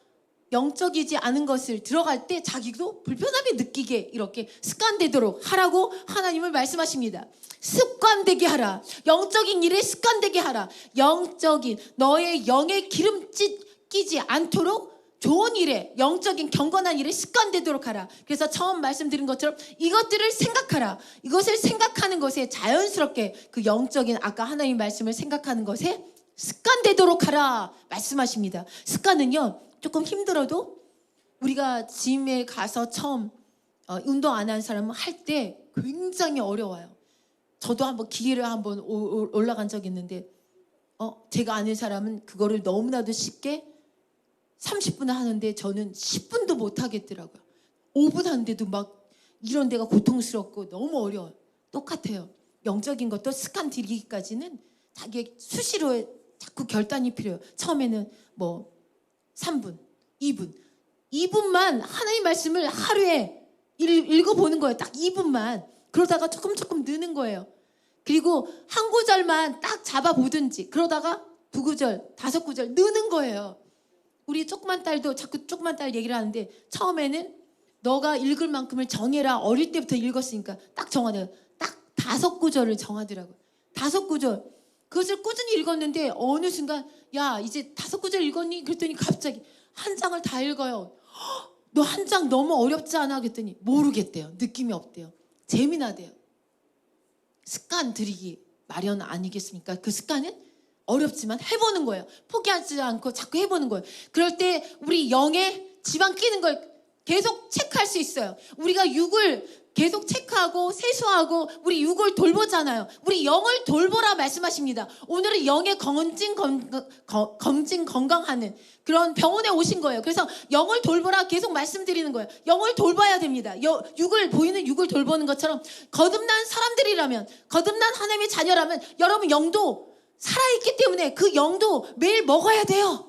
영적이지 않은 것을 들어갈 때 자기도 불편함이 느끼게 이렇게 습관되도록 하라고 하나님을 말씀하십니다. 습관되게 하라. 영적인 일에 습관되게 하라. 영적인 너의 영에 기름짓 끼지 않도록 좋은 일에 영적인 경건한 일에 습관되도록 하라. 그래서 처음 말씀드린 것처럼 이것들을 생각하라. 이것을 생각하는 것에 자연스럽게 그 영적인 아까 하나님 말씀을 생각하는 것에 습관되도록 하라 말씀하십니다. 습관은요 조금 힘들어도 우리가 짐에 가서 처음 운동 안 하는 사람은 할 때 굉장히 어려워요. 저도 한번 기계를 한번 올라간 적이 있는데 제가 아는 사람은 그거를 너무나도 쉽게 30분 하는데 저는 10분도 못 하겠더라고요. 5분 하는데도 막 이런 데가 고통스럽고 너무 어려워요. 똑같아요. 영적인 것도 습관 들이기까지는 자기의 수시로 자꾸 결단이 필요해요. 처음에는 뭐 3분, 2분만 하나님 말씀을 하루에 읽어보는 거예요. 딱 2분만. 그러다가 조금 느는 거예요. 그리고 한 구절만 딱 잡아보든지, 그러다가 2구절, 5구절 느는 거예요. 우리 조그만 딸도 자꾸 조그만 딸 얘기를 하는데, 처음에는 너가 읽을 만큼을 정해라. 어릴 때부터 읽었으니까 딱 정하네요. 딱 5구절을 정하더라고요. 5구절. 그것을 꾸준히 읽었는데 어느 순간 야 이제 5구절 읽었니? 그랬더니 갑자기 한 장을 다 읽어요. 너 한 장 너무 어렵지 않아? 그랬더니 모르겠대요. 느낌이 없대요. 재미나대요. 습관 들이기 마련 아니겠습니까? 그 습관은 어렵지만 해보는 거예요. 포기하지 않고 자꾸 해보는 거예요. 그럴 때 우리 영에 지방 끼는 걸 계속 체크할 수 있어요. 우리가 육을 계속 체크하고 세수하고 우리 육을 돌보잖아요. 우리 영을 돌보라 말씀하십니다. 오늘은 영의 검진 건강하는 그런 병원에 오신 거예요. 그래서 영을 돌보라 계속 말씀드리는 거예요. 영을 돌봐야 됩니다. 보이는 육을 돌보는 것처럼 거듭난 사람들이라면, 거듭난 하나님의 자녀라면 여러분 영도 살아있기 때문에 그 영도 매일 먹어야 돼요.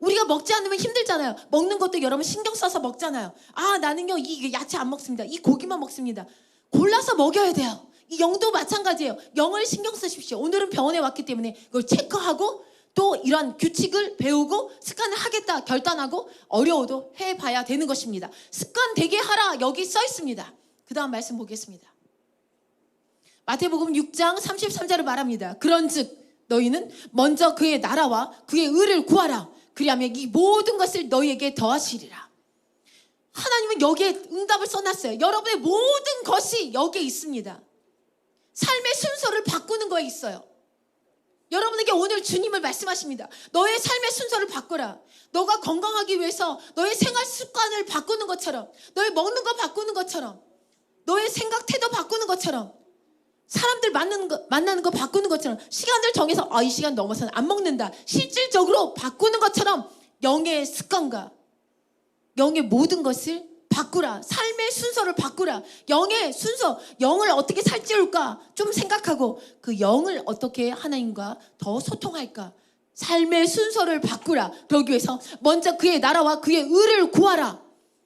우리가 먹지 않으면 힘들잖아요. 먹는 것도 여러분 신경 써서 먹잖아요. 아, 나는요 이 야채 안 먹습니다. 이 고기만 먹습니다. 골라서 먹여야 돼요. 이 영도 마찬가지예요. 영을 신경 쓰십시오. 오늘은 병원에 왔기 때문에 그걸 체크하고 또 이런 규칙을 배우고 습관을 하겠다 결단하고 어려워도 해봐야 되는 것입니다. 습관 되게 하라 여기 써 있습니다. 그 다음 말씀 보겠습니다. 마태복음 6장 33절을 말합니다. 그런즉 너희는 먼저 그의 나라와 그의 의를 구하라. 그리하면 이 모든 것을 너희에게 더하시리라. 하나님은 여기에 응답을 써놨어요. 여러분의 모든 것이 여기에 있습니다. 삶의 순서를 바꾸는 거에 있어요. 여러분에게 오늘 주님을 말씀하십니다. 너의 삶의 순서를 바꾸라. 너가 건강하기 위해서 너의 생활 습관을 바꾸는 것처럼, 너의 먹는 거 바꾸는 것처럼, 너의 생각 태도 바꾸는 것처럼, 사람들 만나는 거 바꾸는 것처럼, 시간을 정해서 이 시간 넘어서는 안 먹는다 실질적으로 바꾸는 것처럼 영의 습관과 영의 모든 것을 바꾸라. 삶의 순서를 바꾸라. 영의 순서, 영을 어떻게 살찌울까 좀 생각하고 그 영을 어떻게 하나님과 더 소통할까, 삶의 순서를 바꾸라. 그러기 위해서 먼저 그의 나라와 그의 의를 구하라.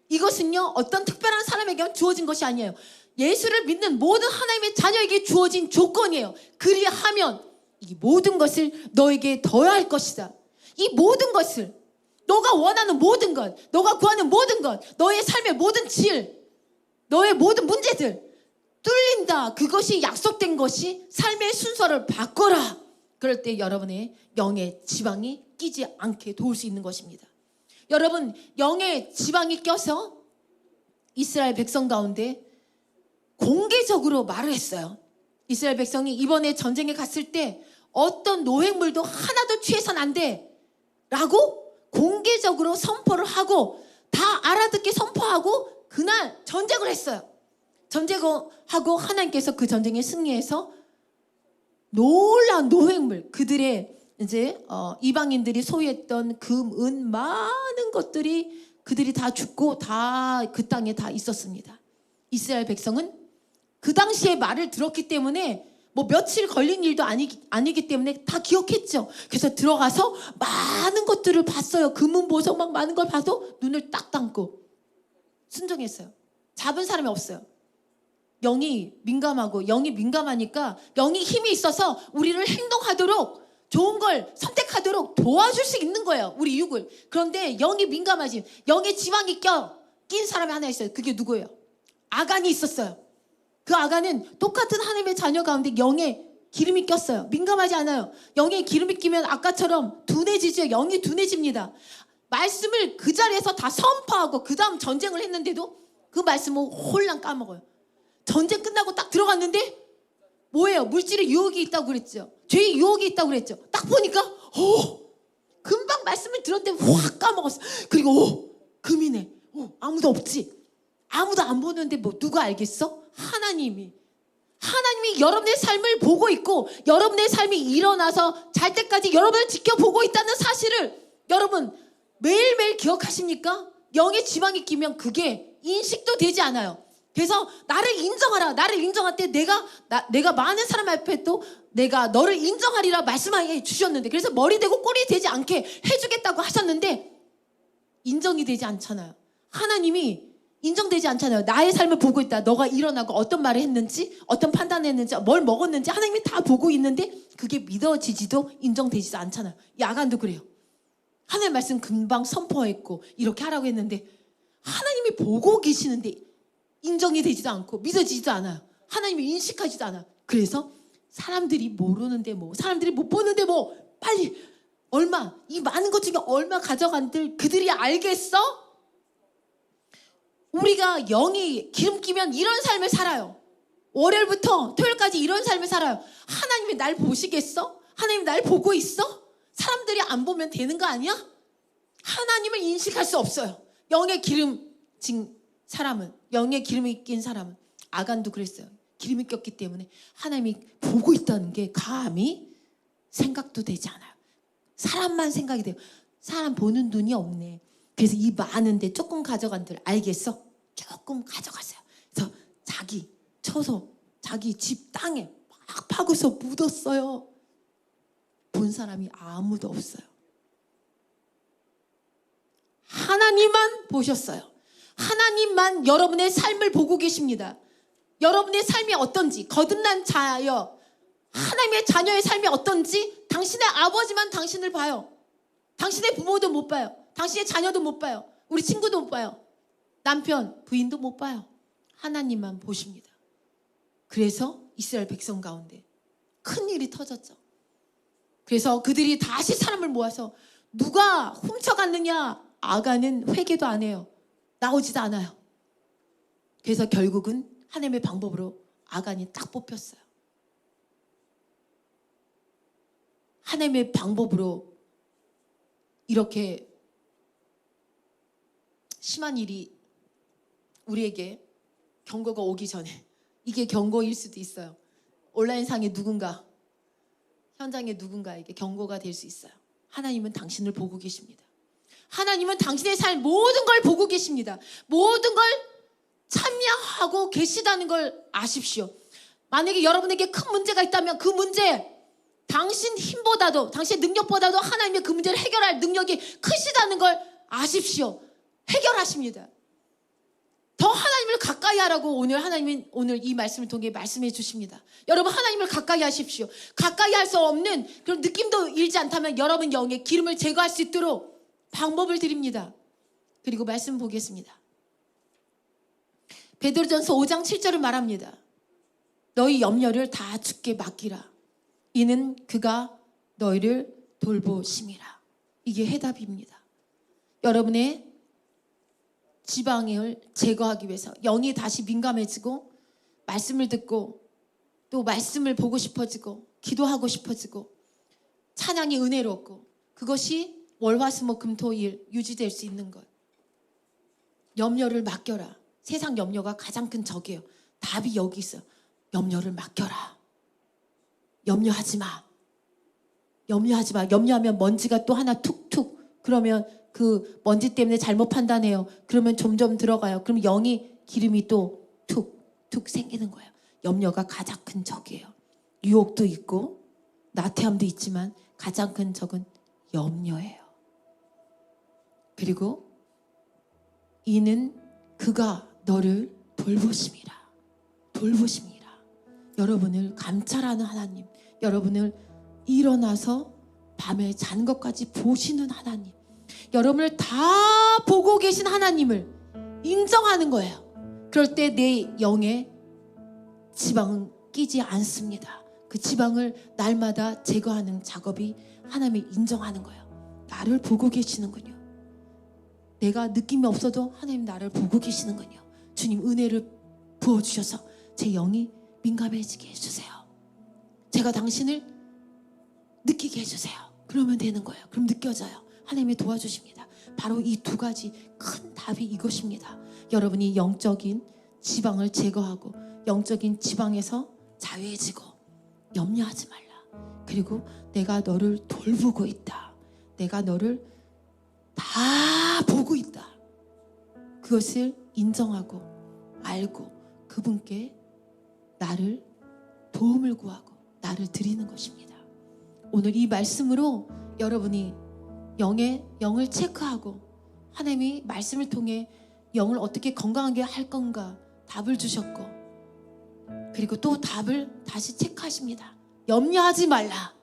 이것은요 어떤 특별한 사람에게 주어진 것이 아니에요. 예수를 믿는 모든 하나님의 자녀에게 주어진 조건이에요. 그리하면 이 모든 것을 너에게 더할 것이다. 이 모든 것을, 너가 원하는 모든 것, 너가 구하는 모든 것, 너의 삶의 모든 질, 너의 모든 문제들 뚫린다. 그것이 약속된 것이 삶의 순서를 바꿔라. 그럴 때 여러분의 영의 지방이 끼지 않게 도울 수 있는 것입니다. 여러분, 영의 지방이 껴서 이스라엘 백성 가운데 공개적으로 말을 했어요. 이스라엘 백성이 이번에 전쟁에 갔을 때 어떤 노획물도 하나도 취해서는 안 돼 라고 공개적으로 선포를 하고 다 알아듣게 선포하고 그날 전쟁을 했어요. 전쟁하고 하나님께서 그 전쟁에 승리해서 놀라운 노획물, 그들의 이제 이방인들이 소유했던 금, 은 많은 것들이 그들이 다 죽고 다 그 땅에 다 있었습니다. 이스라엘 백성은 그 당시에 말을 들었기 때문에 뭐 며칠 걸린 일도 아니기 때문에 다 기억했죠. 그래서 들어가서 많은 것들을 봤어요. 금은 보석 막 많은 걸 봐도 눈을 딱 감고 순종했어요. 잡은 사람이 없어요. 영이 민감하니까 영이 힘이 있어서 우리를 행동하도록 좋은 걸 선택하도록 도와줄 수 있는 거예요. 우리 육을. 그런데 영이 민감하지, 영의 지방이 낀 사람이 하나 있어요. 그게 누구예요? 아간이 있었어요. 그 아간은 똑같은 하나님의 자녀 가운데 영에 기름이 꼈어요. 민감하지 않아요. 영에 기름이 끼면 아까처럼 둔해지죠. 영이 둔해집니다. 말씀을 그 자리에서 다 선포하고 그 다음 전쟁을 했는데도 그 말씀을 홀랑 까먹어요. 전쟁 끝나고 딱 들어갔는데 뭐예요? 물질의 유혹이 있다고 그랬죠. 죄의 유혹이 있다고 그랬죠. 딱 보니까 금방 말씀을 들었는데 확 까먹었어. 그리고 금이네. 아무도 없지. 아무도 안 보는데 뭐 누가 알겠어? 하나님이 여러분의 삶을 보고 있고 여러분의 삶이 일어나서 잘 때까지 여러분을 지켜보고 있다는 사실을 여러분 매일매일 기억하십니까? 영의 지방이 끼면 그게 인식도 되지 않아요. 그래서 나를 인정하라. 나를 인정할 때 내가 많은 사람 앞에 또 내가 너를 인정하리라 말씀해 주셨는데, 그래서 머리 되고 꼬리 되지 않게 해주겠다고 하셨는데 인정이 되지 않잖아요. 하나님이 인정되지 않잖아요. 나의 삶을 보고 있다. 너가 일어나고 어떤 말을 했는지, 어떤 판단을 했는지, 뭘 먹었는지 하나님이 다 보고 있는데 그게 믿어지지도 인정되지도 않잖아요. 야간도 그래요. 하나님의 말씀 금방 선포했고 이렇게 하라고 했는데 하나님이 보고 계시는데 인정이 되지도 않고 믿어지지도 않아요. 하나님이 인식하지도 않아요. 그래서 사람들이 모르는데 뭐, 사람들이 못 보는데 뭐, 빨리 얼마, 이 많은 것 중에 얼마 가져간들 그들이 알겠어? 우리가 영이 기름 끼면 이런 삶을 살아요. 월요일부터 토요일까지 이런 삶을 살아요. 하나님이 날 보시겠어? 하나님이 날 보고 있어? 사람들이 안 보면 되는 거 아니야? 하나님을 인식할 수 없어요. 영의 기름 진 사람은, 영의 기름이 낀 사람은, 아간도 그랬어요. 기름이 꼈기 때문에 하나님이 보고 있다는 게 감히 생각도 되지 않아요. 사람만 생각이 돼요. 사람 보는 눈이 없네. 그래서 이 많은데 조금 가져간들 알겠어? 조금 가져갔어요. 그래서 자기 쳐서 자기 집 땅에 막 파고서 묻었어요. 본 사람이 아무도 없어요. 하나님만 보셨어요. 하나님만 여러분의 삶을 보고 계십니다. 여러분의 삶이 어떤지, 거듭난 자여, 하나님의 자녀의 삶이 어떤지 당신의 아버지만 당신을 봐요. 당신의 부모도 못 봐요. 당신의 자녀도 못 봐요. 우리 친구도 못 봐요. 남편, 부인도 못 봐요. 하나님만 보십니다. 그래서 이스라엘 백성 가운데 큰 일이 터졌죠. 그래서 그들이 다시 사람을 모아서 누가 훔쳐갔느냐? 아간은 회개도 안 해요. 나오지도 않아요. 그래서 결국은 하나님의 방법으로 아간이 딱 뽑혔어요. 하나님의 방법으로 이렇게 심한 일이 우리에게 경고가 오기 전에, 이게 경고일 수도 있어요. 온라인상에 누군가, 현장에 누군가에게 경고가 될 수 있어요. 하나님은 당신을 보고 계십니다. 하나님은 당신의 삶 모든 걸 보고 계십니다. 모든 걸 참여하고 계시다는 걸 아십시오. 만약에 여러분에게 큰 문제가 있다면 그 문제, 당신 힘보다도, 당신의 능력보다도 하나님의 그 문제를 해결할 능력이 크시다는 걸 아십시오. 해결하십니다. 더 하나님을 가까이 하라고 하나님은 오늘 이 말씀을 통해 말씀해 주십니다. 여러분, 하나님을 가까이 하십시오. 가까이 할 수 없는 그런 느낌도 일지 않다면 여러분 영의 기름을 제거할 수 있도록 방법을 드립니다. 그리고 말씀 보겠습니다. 베드로전서 5장 7절을 말합니다. 너희 염려를 다 주께 맡기라. 이는 그가 너희를 돌보심이라. 이게 해답입니다. 여러분의 지방을 제거하기 위해서 영이 다시 민감해지고 말씀을 듣고 또 말씀을 보고 싶어지고 기도하고 싶어지고 찬양이 은혜롭고, 그것이 월화수목금토일 유지될 수 있는 것. 염려를 맡겨라. 세상 염려가 가장 큰 적이에요. 답이 여기 있어요. 염려를 맡겨라. 염려하지 마. 염려하지 마. 염려하면 먼지가 또 하나 툭툭, 그러면 그 먼지 때문에 잘못 판단해요. 그러면 점점 들어가요. 그럼 영이 기름이 또 툭툭 생기는 거예요. 염려가 가장 큰 적이에요. 유혹도 있고 나태함도 있지만 가장 큰 적은 염려예요. 그리고 이는 그가 너를 돌보심이라. 돌보심이라. 여러분을 감찰하는 하나님, 여러분을 일어나서 밤에 잔 것까지 보시는 하나님, 여러분을 다 보고 계신 하나님을 인정하는 거예요. 그럴 때 내 영에 지방은 끼지 않습니다. 그 지방을 날마다 제거하는 작업이 하나님이 인정하는 거예요. 나를 보고 계시는군요. 내가 느낌이 없어도 하나님 나를 보고 계시는군요. 주님 은혜를 부어주셔서 제 영이 민감해지게 해주세요. 제가 당신을 느끼게 해주세요. 그러면 되는 거예요. 그럼 느껴져요. 하나님이 도와주십니다. 바로 이 두 가지 큰 답이 이것입니다. 여러분이 영적인 지방을 제거하고 영적인 지방에서 자유해지고 염려하지 말라. 그리고 내가 너를 돌보고 있다. 내가 너를 다 보고 있다. 그것을 인정하고 알고 그분께 나를 도움을 구하고 나를 드리는 것입니다. 오늘 이 말씀으로 여러분이 영을 체크하고 하나님이 말씀을 통해 영을 어떻게 건강하게 할 건가 답을 주셨고, 그리고 또 답을 다시 체크하십니다. 염려하지 말라.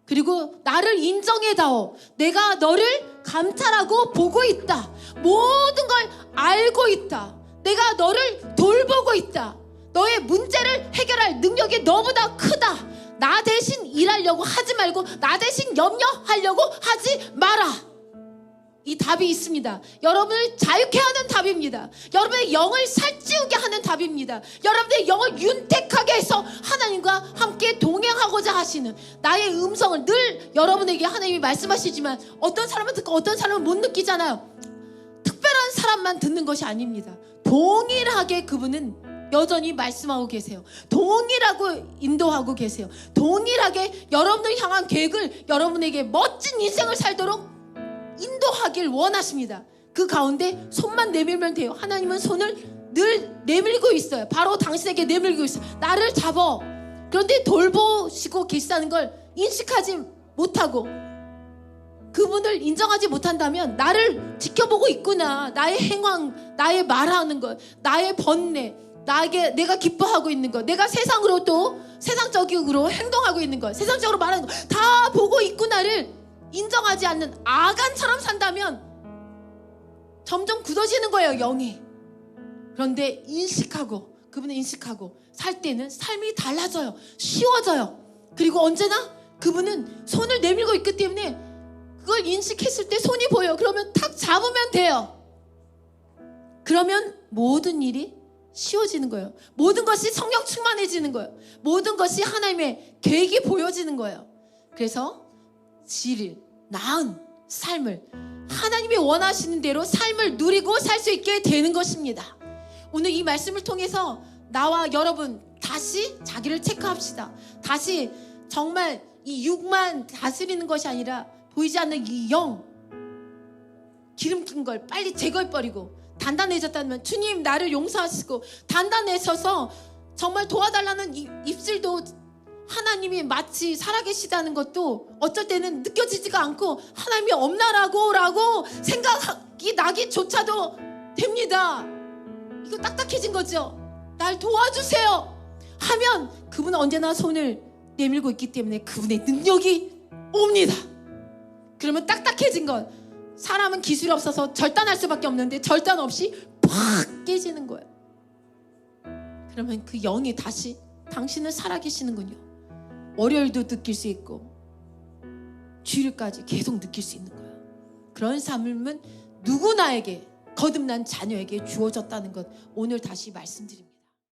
그리고 나를 인정해다오. 내가 너를 감찰하고 보고 있다. 모든 걸 알고 있다. 내가 너를 돌보고 있다. 너의 문제를 해결할 능력이 너보다 크다. 나 대신 일하려고 하지 말고 나 대신 염려하려고 하지 마라. 이 답이 있습니다. 여러분을 자유케 하는 답입니다. 여러분의 영을 살찌우게 하는 답입니다. 여러분의 영을 윤택하게 해서 하나님과 함께 동행하고자 하시는 나의 음성을 늘 여러분에게 하나님이 말씀하시지만 어떤 사람은 듣고 어떤 사람은 못 느끼잖아요. 특별한 사람만 듣는 것이 아닙니다. 동일하게 그분은 여전히 말씀하고 계세요. 동일하고 인도하고 계세요. 동일하게 여러분을 향한 계획을, 여러분에게 멋진 인생을 살도록 인도하길 원하십니다. 그 가운데 손만 내밀면 돼요. 하나님은 손을 늘 내밀고 있어요. 바로 당신에게 내밀고 있어요. 나를 잡아. 그런데 돌보시고 계시다는 걸 인식하지 못하고 그분을 인정하지 못한다면 나를 지켜보고 있구나. 나의 행황, 나의 말하는 것, 나의 번뇌, 내가 기뻐하고 있는 것, 내가 세상으로 또 세상적으로 행동하고 있는 것, 세상적으로 말하는 것 다 보고 있구나를 인정하지 않는 아간처럼 산다면 점점 굳어지는 거예요, 영이. 그런데 그분을 인식하고 살 때는 삶이 달라져요. 쉬워져요. 그리고 언제나 그분은 손을 내밀고 있기 때문에 그걸 인식했을 때 손이 보여요. 그러면 탁 잡으면 돼요. 그러면 모든 일이 쉬워지는 거예요. 모든 것이 성령 충만해지는 거예요. 모든 것이 하나님의 계획이 보여지는 거예요. 그래서 나은 삶을, 하나님이 원하시는 대로 삶을 누리고 살 수 있게 되는 것입니다. 오늘 이 말씀을 통해서 나와 여러분 다시 자기를 체크합시다. 다시 정말 이 육만 다스리는 것이 아니라 보이지 않는 이 영, 기름낀 걸 빨리 제거해버리고 단단해졌다면 주님 나를 용서하시고 단단해져서 정말 도와달라는 입술도 하나님이 마치 살아계시다는 것도 어쩔 때는 느껴지지가 않고 하나님이 없나라고 생각이 나기조차도 됩니다. 이거 딱딱해진 거죠. 날 도와주세요 하면 그분은 언제나 손을 내밀고 있기 때문에 그분의 능력이 옵니다. 그러면 딱딱해진 것, 사람은 기술이 없어서 절단할 수밖에 없는데 절단 없이 팍 깨지는 거예요. 그러면 그 영이 다시 당신은 살아계시는군요. 월요일도 느낄 수 있고 주일까지 계속 느낄 수 있는 거예요. 그런 삶은 누구나에게, 거듭난 자녀에게 주어졌다는 것 오늘 다시 말씀드립니다.